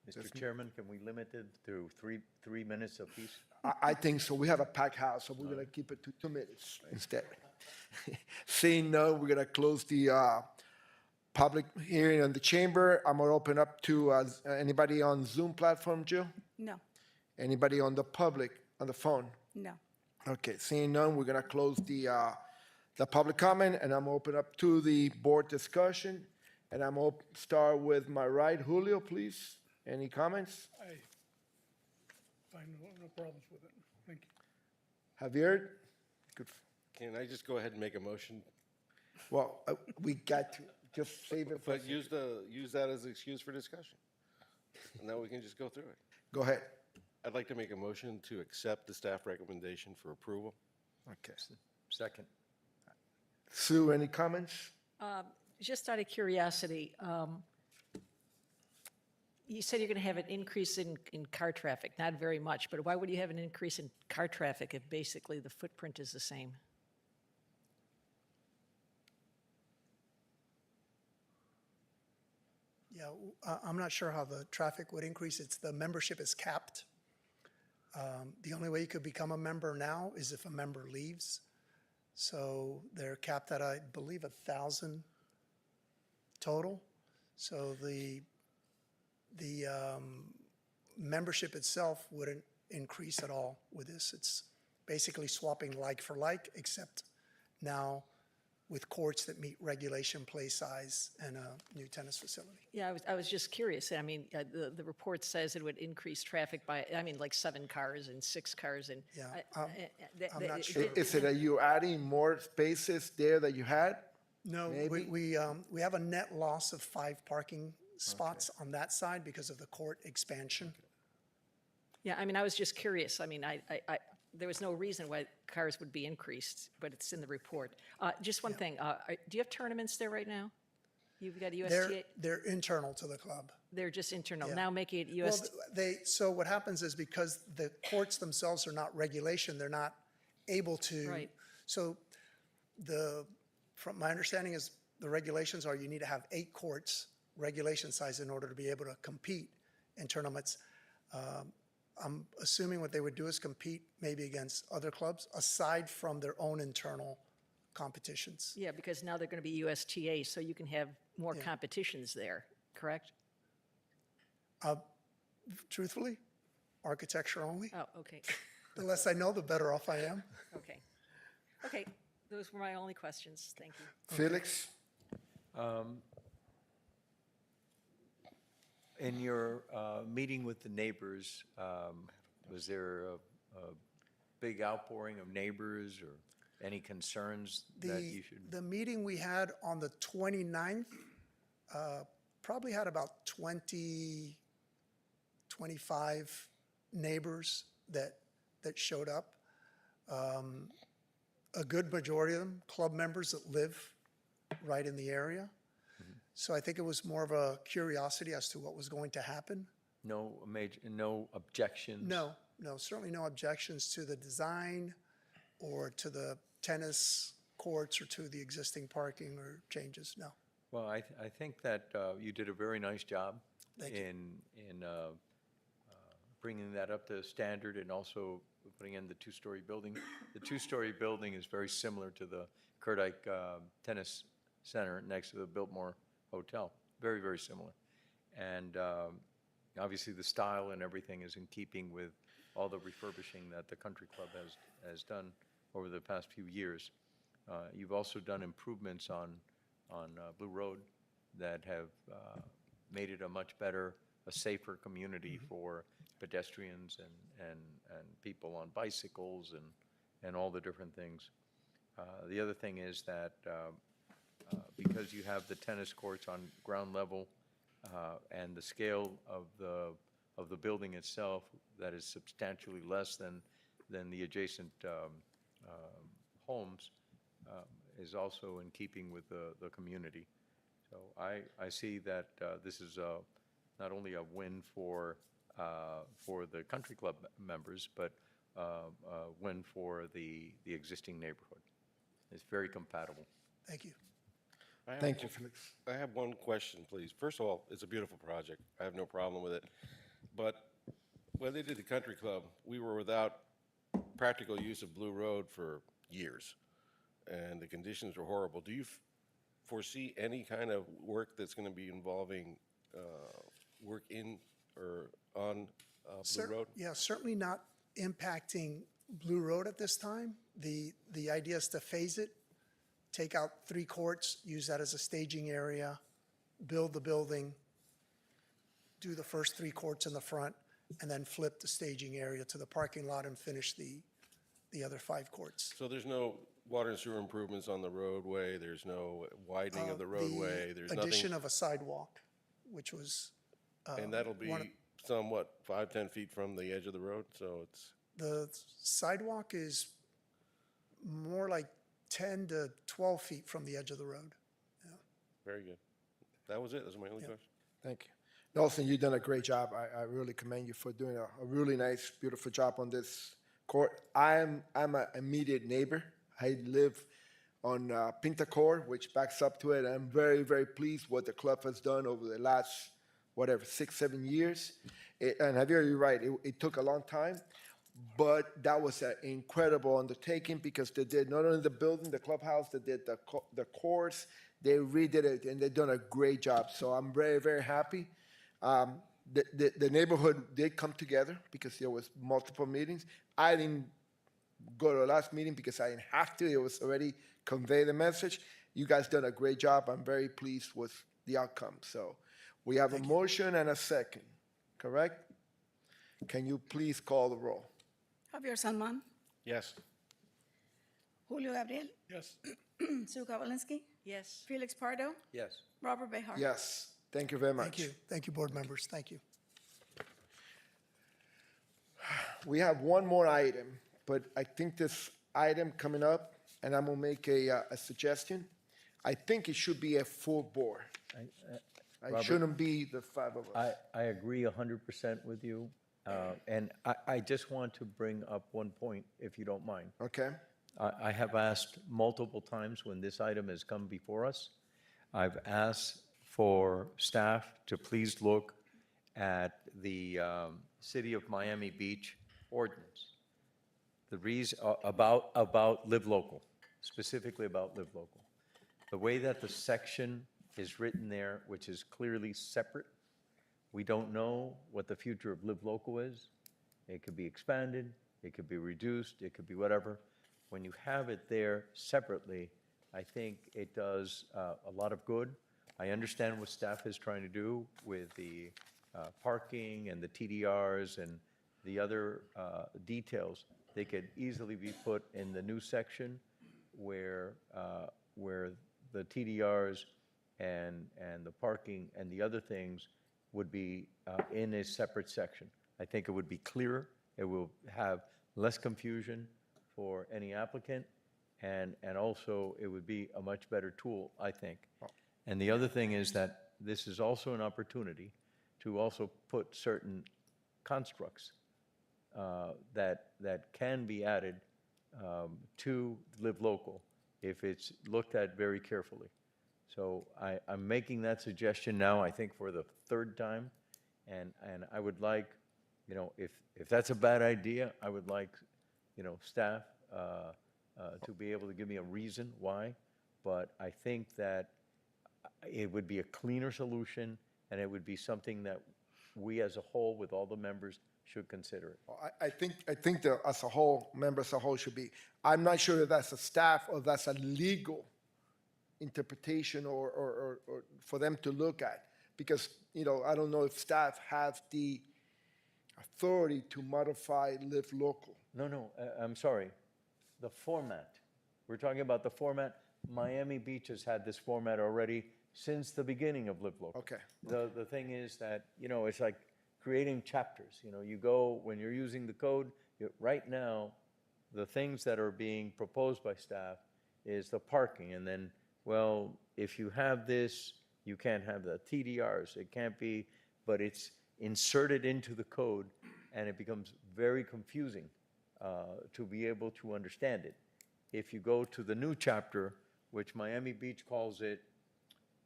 Mr. Chairman, can we limit it to three minutes apiece? I think so. We have a packed house, so we're going to keep it to 2 minutes instead. Seeing none, we're going to close the public hearing in the chamber. I'm going to open up to anybody on Zoom platform, Jill? No, Anybody on the public, on the phone? no. Okay, seeing none, we're going to close the public comment, and I'm going to open up to the board discussion. And I'm going to start with my right. Julio, please. Any comments? I find no problems with it. Thank you. Javier? Good. Can I just go ahead and make a motion? Well, we got to just save it for. But use that as an excuse for discussion. And then we can just go through it. Go ahead. I'd like to make a motion to accept the staff recommendation for approval. Okay. Second. Sue, any comments? Just out of curiosity, you said you're going to have an increase in car traffic, not very much, but why would you have an increase in car traffic if basically the footprint is the same? Yeah, I'm not sure how the traffic would increase. The membership is capped. The only way you could become a member now is if a member leaves. So they're capped at, I believe, 1,000 total. So the membership itself wouldn't increase at all with this. It's basically swapping like for like, except now with courts that meet regulation, play size, and a new tennis facility. Yeah, I was just curious. I mean, the report says it would increase traffic by, like 7 cars and 6 cars and. Yeah, I'm not sure. Is it that you're adding more spaces there that you had? No, Maybe? we have a net loss of 5 parking spots on that side because of the court expansion. Yeah, I mean, I was just curious. I mean, there was no reason why cars would be increased, but it's in the report. Just one thing, do you have tournaments there right now? You've got USTA? They're internal to the club. They're just internal, Yeah. now making it Well, USTA. so what happens is because the courts themselves are not regulation, they're not able to. Right. So from my understanding is the regulations are you need to have 8 courts, regulation size, in order to be able to compete in tournaments. I'm assuming what they would do is compete maybe against other clubs, aside from their own internal competitions. Yeah, because now they're going to be USTA, so you can have more competitions there, correct? Truthfully, architecture only. Oh, okay, The less I know, the better off I am. okay. Okay, those were my only questions. Thank you. Felix? In your meeting with the neighbors, was there a big outpouring of neighbors or any concerns that you should? The meeting we had on the 29th probably had about 20, 25 neighbors that showed up. A good majority of them, club members that live right in the area. So I think it was more of a curiosity as to what was going to happen. No objections? No, certainly no objections to the design or to the tennis courts or to the existing parking or changes, no. Well, I think that you did a very nice job Thank you. in bringing that up to standard and also putting in the 2-story building. The 2-story building is very similar to the Kerdike Tennis Center next to the Biltmore Hotel. Very, very similar. And obviously the style and everything is in keeping with all the refurbishing that the country club has done over the past few years. You've also done improvements on Blue Road that have made it a much better, a safer community for pedestrians and people on bicycles and all the different things. The other thing is that because you have the tennis courts on ground level and the scale of the building itself that is substantially less than the adjacent homes, is also in keeping with the community. So I see that this is not only a win for the country club members, but a win for the existing neighborhood. It's very compatible. Thank you. Thank you, Felix. I have one question, please. First of all, it's a beautiful project. I have no problem with it. But when they did the country club, we were without practical use of Blue Road for years, and the conditions were horrible. Do you foresee any kind of work that's going to be involving work in or on Blue Road? Yeah, certainly not impacting Blue Road at this time. The idea is to phase it, take out 3 courts, use that as a staging area, build the building, do the first 3 courts in the front, and then flip the staging area to the parking lot and finish the other 5 courts. So there's no water and sewer improvements on the roadway, there's no widening of the roadway, there's nothing? Addition of a sidewalk, which was. And that'll be somewhat 5-10 feet from the edge of the road, so it's. The sidewalk is more like 10 to 12 feet from the edge of the road. Very good. That was it, that was my only question. Thank you. Nelson, you've done a great job. I really commend you for doing a really nice, beautiful job on this court. I'm an immediate neighbor. I live on Pinta Court, which backs up to it. I'm very, very pleased what the club has done over the last, 6-7 years. And Javier, you're right, it took a long time, but that was an incredible undertaking because they did not only the building, the clubhouse, they did the courts, they redid it, and they've done a great job. So I'm very, very happy. The neighborhood did come together because there was multiple meetings. I didn't go to the last meeting because I didn't have to. It was already convey the message. You guys done a great job. I'm very pleased with the outcome. So we have a motion and a second, correct? Can you please call the roll? Javier Sanman, Yes. Julio Gabriel, Yes. Sue Kowalinsky, Yes. Felix Pardo, Yes. Robert Behar. Yes, thank you very much. Thank you. Thank you, board members. Thank you. We have one more item, but I think this item coming up, and I'm gonna make a suggestion. I think it should be a full board. It Robert? shouldn't be the five of us. I agree 100% with you. And I just want to bring up one point, if you don't mind. Okay? I have asked multiple times when this item has come before us, I've asked for staff to please look at the City of Miami Beach ordinance. The reason, about Live Local, specifically about Live Local. The way that the section is written there, which is clearly separate, we don't know what the future of Live Local is. It could be expanded, it could be reduced, it could be whatever. When you have it there separately, I think it does a lot of good. I understand what staff is trying to do with the parking and the TDRs and the other details. They could easily be put in the new section where the TDRs and the parking and the other things would be in a separate section. I think it would be clearer, it will have less confusion for any applicant, and also it would be a much better tool, I think. And the other thing is that this is also an opportunity to also put certain constructs that can be added to Live Local if it's looked at very carefully. So I'm making that suggestion now, I think for the third time, and I would like, you know, if that's a bad idea, I would like, you know, staff to be able to give me a reason why, but I think that it would be a cleaner solution, and it would be something that we as a whole, with all the members, should consider. I think that as a whole, members as a whole should be, I'm not sure if that's a staff or that's a legal interpretation or for them to look at. Because, you know, I don't know if staff have the authority to modify Live Local. No, I'm sorry. The format. We're talking about the format. Miami Beach has had this format already since the beginning of Live Local. Okay. The thing is that, you know, it's like creating chapters. You know, you go, when you're using the code, right now, the things that are being proposed by staff is the parking. And then, well, if you have this, you can't have the TDRs. It can't be, but it's inserted into the code, and it becomes very confusing to be able to understand it. If you go to the new chapter, which Miami Beach calls it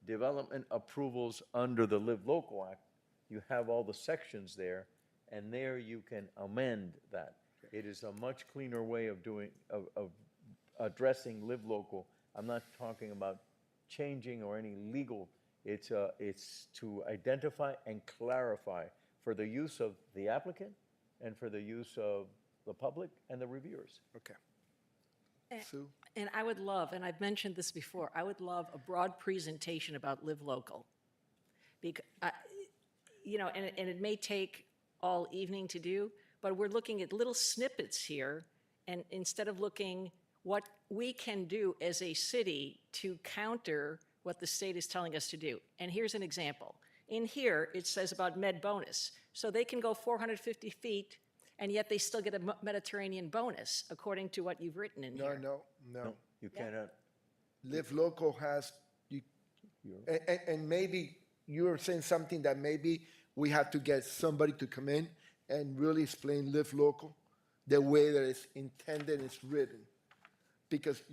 Development Approvals under the Live Local Act, you have all the sections there, and there you can amend that. It is a much cleaner way of doing, of addressing Live Local. I'm not talking about changing or any legal, it's to identify and clarify for the use of the applicant and for the use of the public and the reviewers. Okay. And- Sue? And I would love, and I've mentioned this before, I would love a broad presentation about Live Local. Because, you know, and it may take all evening to do, but we're looking at little snippets here, and instead of looking what we can do as a city to counter what the state is telling us to do. And here's an example. In here, it says about Med bonus. So they can go 450 feet, and yet they still get a Mediterranean bonus, according to what you've written in here. No. You cannot. Live Local has, and maybe you're saying something that maybe we have to get somebody to come in and really explain Live Local the way that it's intended, it's written. Because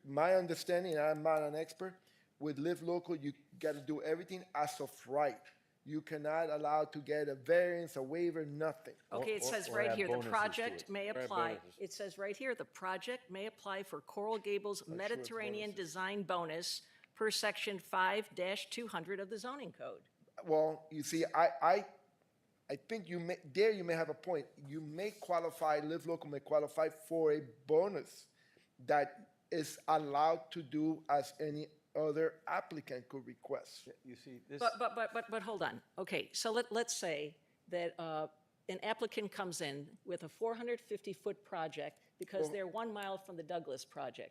my understanding, and I'm not an expert, with Live Local, you got to do everything as of right. You cannot allow to get a variance, a waiver, nothing. Okay, it says or right add here, the bonuses to project it. may Or add apply, bonuses. it says right here, the project may apply for Coral Gables Mediterranean Design Bonus per section 5-200 of the zoning code. Well, you see, I think you may have a point. You may qualify, Live Local may qualify for a bonus that is allowed to do as any other applicant could request. You see, this. But hold on. Okay, so let's say that an applicant comes in with a 450-foot project because they're 1 mile from the Douglas project.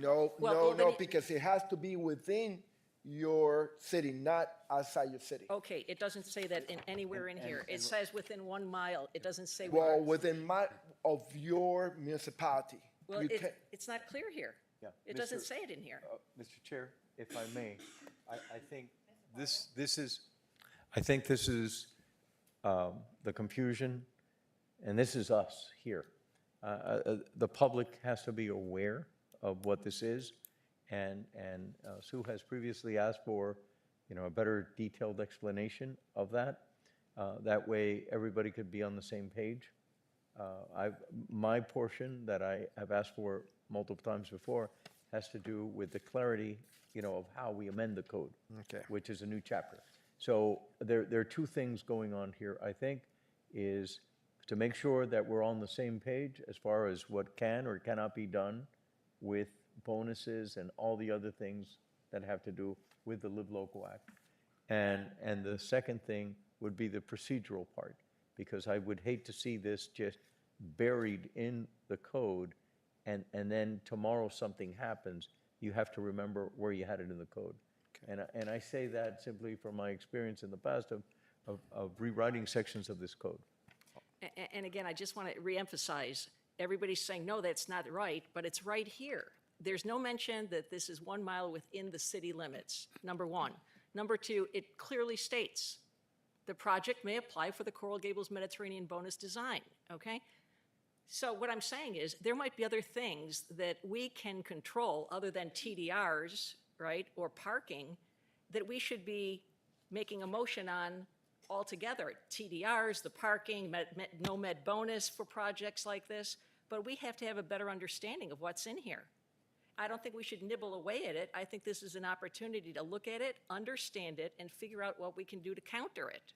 No, Well, no, well, then no, it- because it has to be within your city, not outside your city. Okay, it doesn't say that in anywhere in here. It says within 1 mile. It doesn't say. Well, within of your municipality. Well, You it's not clear here. Yeah, It doesn't Mr. say it in here. Mr. Chair, if I may, I think I think this is the confusion, and this is us here. The public has to be aware of what this is, and Sue has previously asked for, a better detailed explanation of that. That way, everybody could be on the same page. My portion that I have asked for multiple times before has to do with the clarity, of how we amend the code. Okay. Which is a new chapter. So there are two things going on here, I think, is to make sure that we're on the same page as far as what can or cannot be done with bonuses and all the other things that have to do with the Live Local Act. And the second thing would be the procedural part, because I would hate to see this just buried in the code, and then tomorrow something happens, you have to remember where you had it in the code. And I say that simply from my experience in the past of rewriting sections of this code. And again, I just want to reemphasize, everybody's saying, no, that's not right, but it's right here. There's no mention that this is 1 mile within the city limits, number one. Number two, it clearly states the project may apply for the Coral Gables Mediterranean bonus design, okay? So what I'm saying is there might be other things that we can control other than TDRs, right, or parking, that we should be making a motion on altogether. TDRs, the parking, no med bonus for projects like this, but we have to have a better understanding of what's in here. I don't think we should nibble away at it. I think this is an opportunity to look at it, understand it, and figure out what we can do to counter it.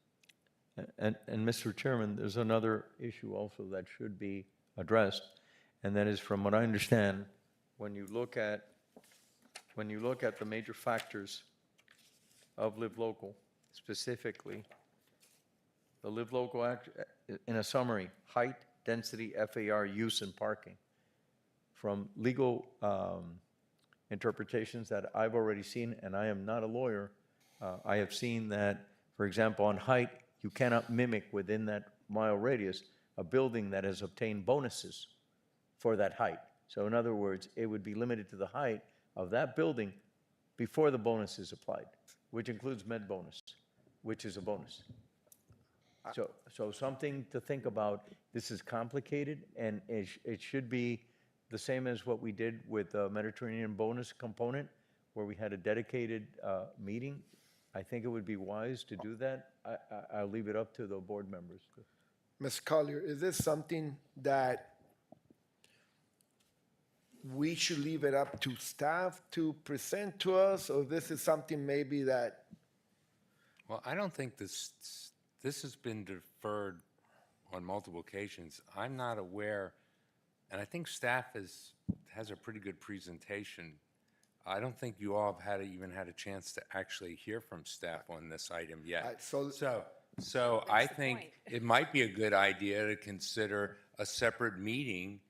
And Mr. Chairman, there's another issue also that should be addressed, and that is, from what I understand, when you look at the major factors of Live Local, specifically, the Live Local Act, in a summary, height, density, FAR, use, and parking. From legal interpretations that I've already seen, and I am not a lawyer, I have seen that, for example, on height, you cannot mimic within that mile radius a building that has obtained bonuses for that height. So in other words, it would be limited to the height of that building before the bonus is applied, which includes med bonus, which is a bonus. So something to think about. This is complicated, and it should be the same as what we did with the Mediterranean bonus component, where we had a dedicated meeting. I think it would be wise to do that. I'll leave it up to the board members. Ms. Collier, is this something that we should leave it up to staff to present to us, or this is something maybe that? Well, I don't think this has been deferred on multiple occasions. I'm not aware, and I think staff has a pretty good presentation. I don't think you all have even had a chance to actually hear from staff on this item yet. So I think it might be a good idea to consider a separate meeting,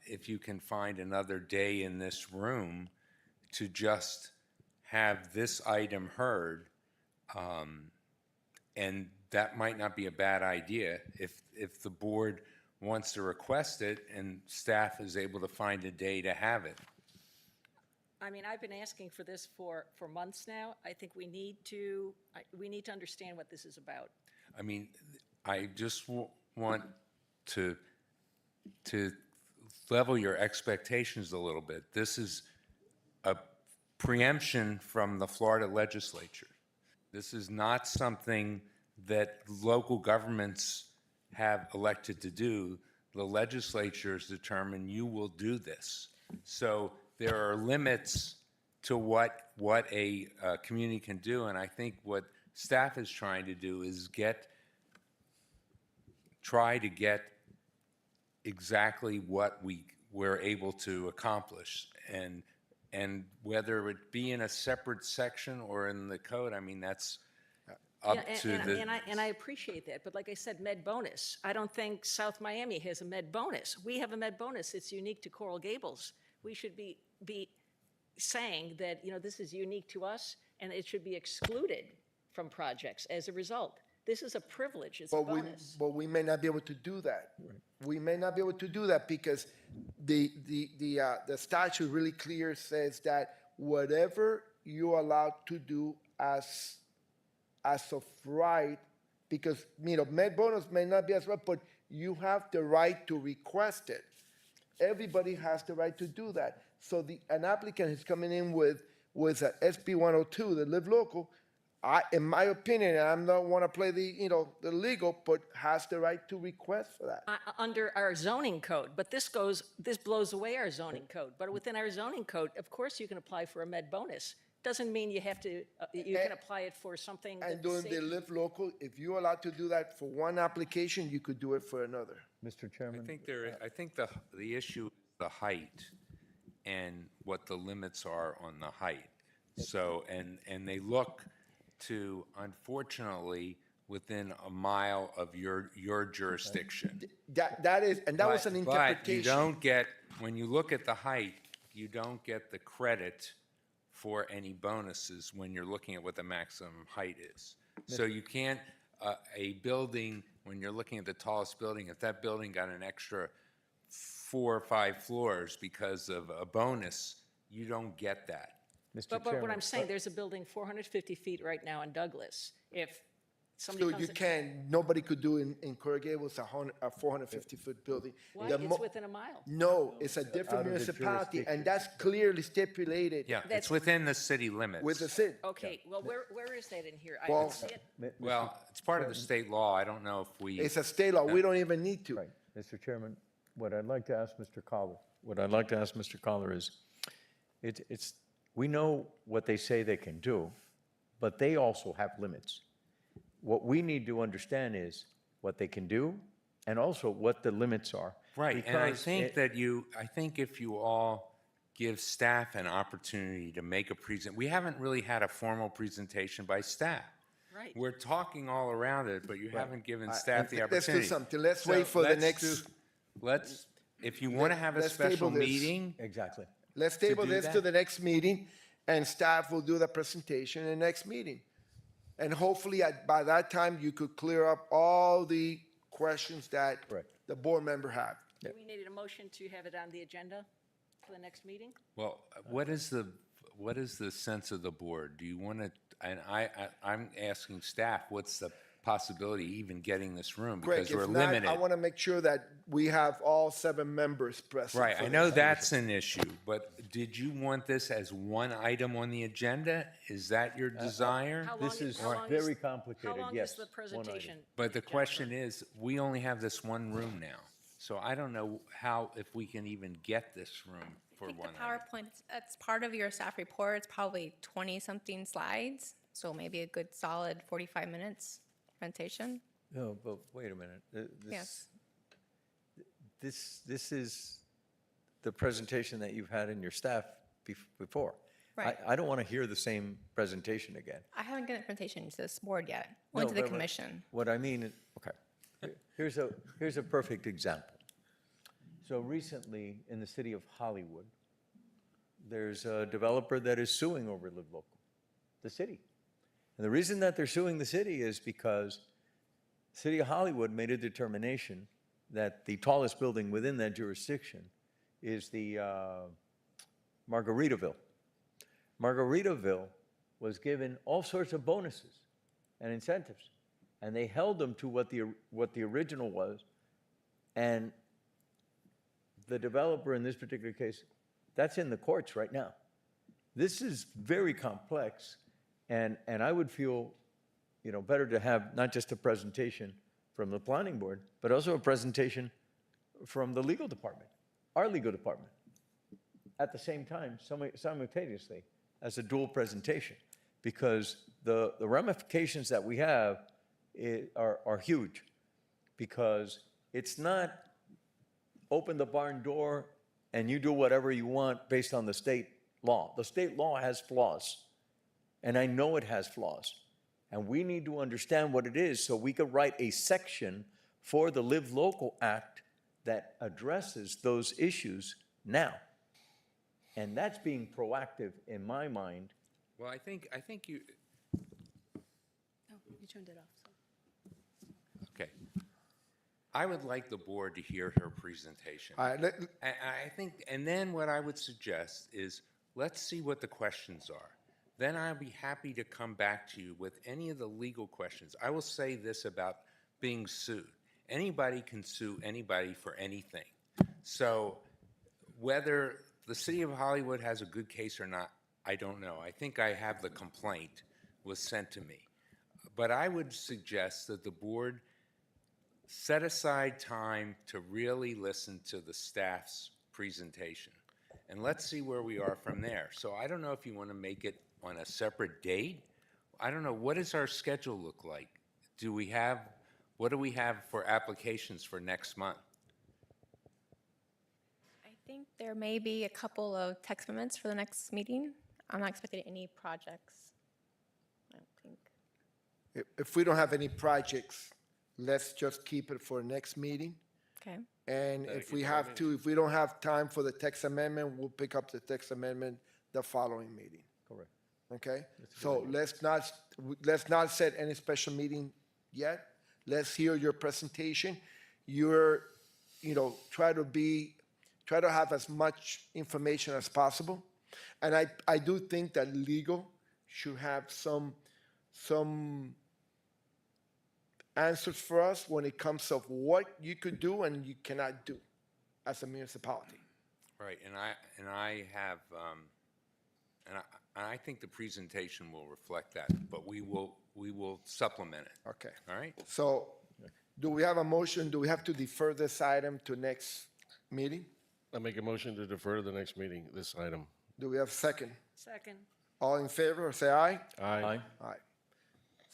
if you can find another day in this room, to just have this item heard. And that might not be a bad idea if the board wants to request it and staff is able to find a day to have it. I mean, I've been asking for this for months now. I think we need to understand what this is about. I mean, I just want to level your expectations a little bit. This is a preemption from the Florida legislature. This is not something that local governments have elected to do. The legislature has determined you will do this. So there are limits to what a community can do, and I think what staff is trying to do is try to get exactly what we're able to accomplish, and whether it be in a separate section or in the code, I mean, that's up to the. And I appreciate that, but like I said, med bonus. I don't think South Miami has a med bonus. We have a med bonus. It's unique to Coral Gables. We should be be saying that, this is unique to us and it should be excluded from projects as a result. This is a privilege, it's a bonus. But we may not be able to do that. We may not be able to do that because the statute really clear says that whatever you're allowed to do as of right, because, med bonus may not be as right, but you have the right to request it. Everybody has the right to do that. So an applicant is coming in with a SB 102, the live local, in my opinion, and I don't want to play the legal, but has the right to request for that. Under our zoning code, but this blows away our zoning code. But within our zoning code, of course, you can apply for a med bonus. Doesn't mean you have to, you can apply it for something. And doing the live local, if you're allowed to do that for one application, you could do it for another. I Mr. Chairman? think the issue is the height and what the limits are on the height. So, and they look to, unfortunately, within a mile of your jurisdiction. That was an interpretation. But you don't get, when you look at the height, you don't get the credit for any bonuses when you're looking at what the maximum height is. So you can't, a building, when you're looking at the tallest building, if that building got an extra 4 or 5 floors because of a bonus, you don't get that. But what I'm saying, there's a building 450 feet right now in Douglas. If somebody So comes you in. can, nobody could do in Coral Gables a 450-foot building. Why? The It's within a mile. No, it's a different Out of the municipality, and that's clearly stipulated. Yeah, That's- it's within the city limits. With the city. Okay, well, where is that in here? I Well- don't see it. Well, it's part of the state law. I don't know if we. It's a state law, we don't even need to. Right. Mr. Chairman, what I'd like to ask Mr. Collar is, it's, we know what they say they can do, but they also have limits. What we need to understand is what they can do and also what the limits are. Right, and I Because think it- that I think if you all give staff an opportunity to make a we haven't really had a formal presentation by staff. Right. We're talking all around it, but you haven't given staff the Let's do opportunity. something. Let's So wait for the let's next. Let's, if you want to have a let's table special this. meeting, Exactly. Let's table do this that? to the next meeting, and staff will do the presentation in the next meeting. And hopefully, by that time, you could clear up all the questions that Correct. the board member had. Do we need a motion to have it on the agenda for the next meeting? well, what is the sense of the board? Do you want to, and I'm asking staff, what's the possibility of even getting this room? Greg, Because we're if not, limited. I want to make sure that we have all 7 members present. Right, for I know this. that's an issue, but did you want this as one item on the agenda? Is that your desire? How This long is how long very How complicated, long is yes. the one item. presentation? But the question is, we only have this one room now. So I don't know if we can even get this room for I think one the item. PowerPoint, it's part of your staff report. It's probably 20-something slides, so maybe a good solid 45 minutes presentation. No, but wait a minute. Yes. This is the presentation that you've had in your staff before. Right. I don't want to hear the same presentation again. I haven't given a presentation to this board yet, only No, to the but commission. What I mean, okay, here's a perfect example. So recently, in the city of Hollywood, there's a developer that is suing over Live Local, the city. And the reason that they're suing the city is because the city of Hollywood made a determination that the tallest building within that jurisdiction is the Margaritaville. Margaritaville was given all sorts of bonuses and incentives, and they held them to what the original was, and the developer in this particular case, that's in the courts right now. This is very complex, and I would feel, better to have not just a presentation from the planning board, but also a presentation from the legal department, our legal department, at the same time, simultaneously, as a dual presentation, because the ramifications that we have are huge, because it's not open the barn door and you do whatever you want based on the state law. The state law has flaws, and I know it has flaws, and we need to understand what it is so we could write a section for the Live Local Act that addresses those issues now. And that's being proactive in my mind. Well, I think you, Oh, you turned it off. So. okay. I would like the board to hear her presentation. All right, I think, and then what I would suggest is, let's see what the questions are. Then I'll be happy to come back to you with any of the legal questions. I will say this about being sued. Anybody can sue anybody for anything. So whether the city of Hollywood has a good case or not, I don't know. I think I have the complaint was sent to me. But I would suggest that the board set aside time to really listen to the staff's presentation. And let's see where we are from there. So I don't know if you want to make it on a separate date. I don't know, what does our schedule look like? What do we have for applications for next month? I think there may be a couple of text amendments for the next meeting. I'm not expecting any projects, I don't think. if we don't have any projects, let's just keep it for next meeting. Okay. And if we have to, if we don't have time for the text amendment, we'll pick up the text amendment the following meeting. Correct. Okay? So let's not set any special meeting yet. Let's hear your presentation. Try to have as much information as possible. And I do think that legal should have some answers for us when it comes to what you could do and you cannot do as a municipality. Right, and I think the presentation will reflect that, but we will supplement it. Okay. All right? So do we have a motion? Do we have to defer this item to next meeting? I make a motion to defer to the next meeting, this item. Do we have a second? Second. All in favor, say aye. Aye. Aye.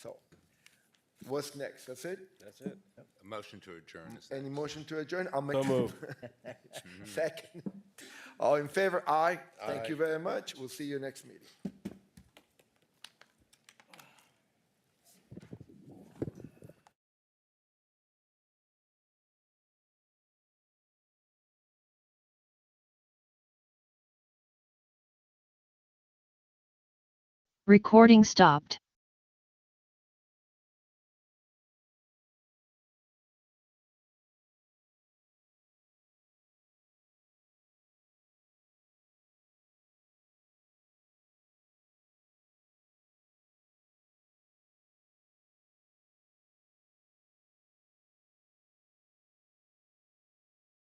So what's next? That's it? That's it. A motion to adjourn is Any motion to adjourn? I'll make. So moved. Second. All in favor? Aye. Thank you very much. We'll see you next meeting. Recording stopped.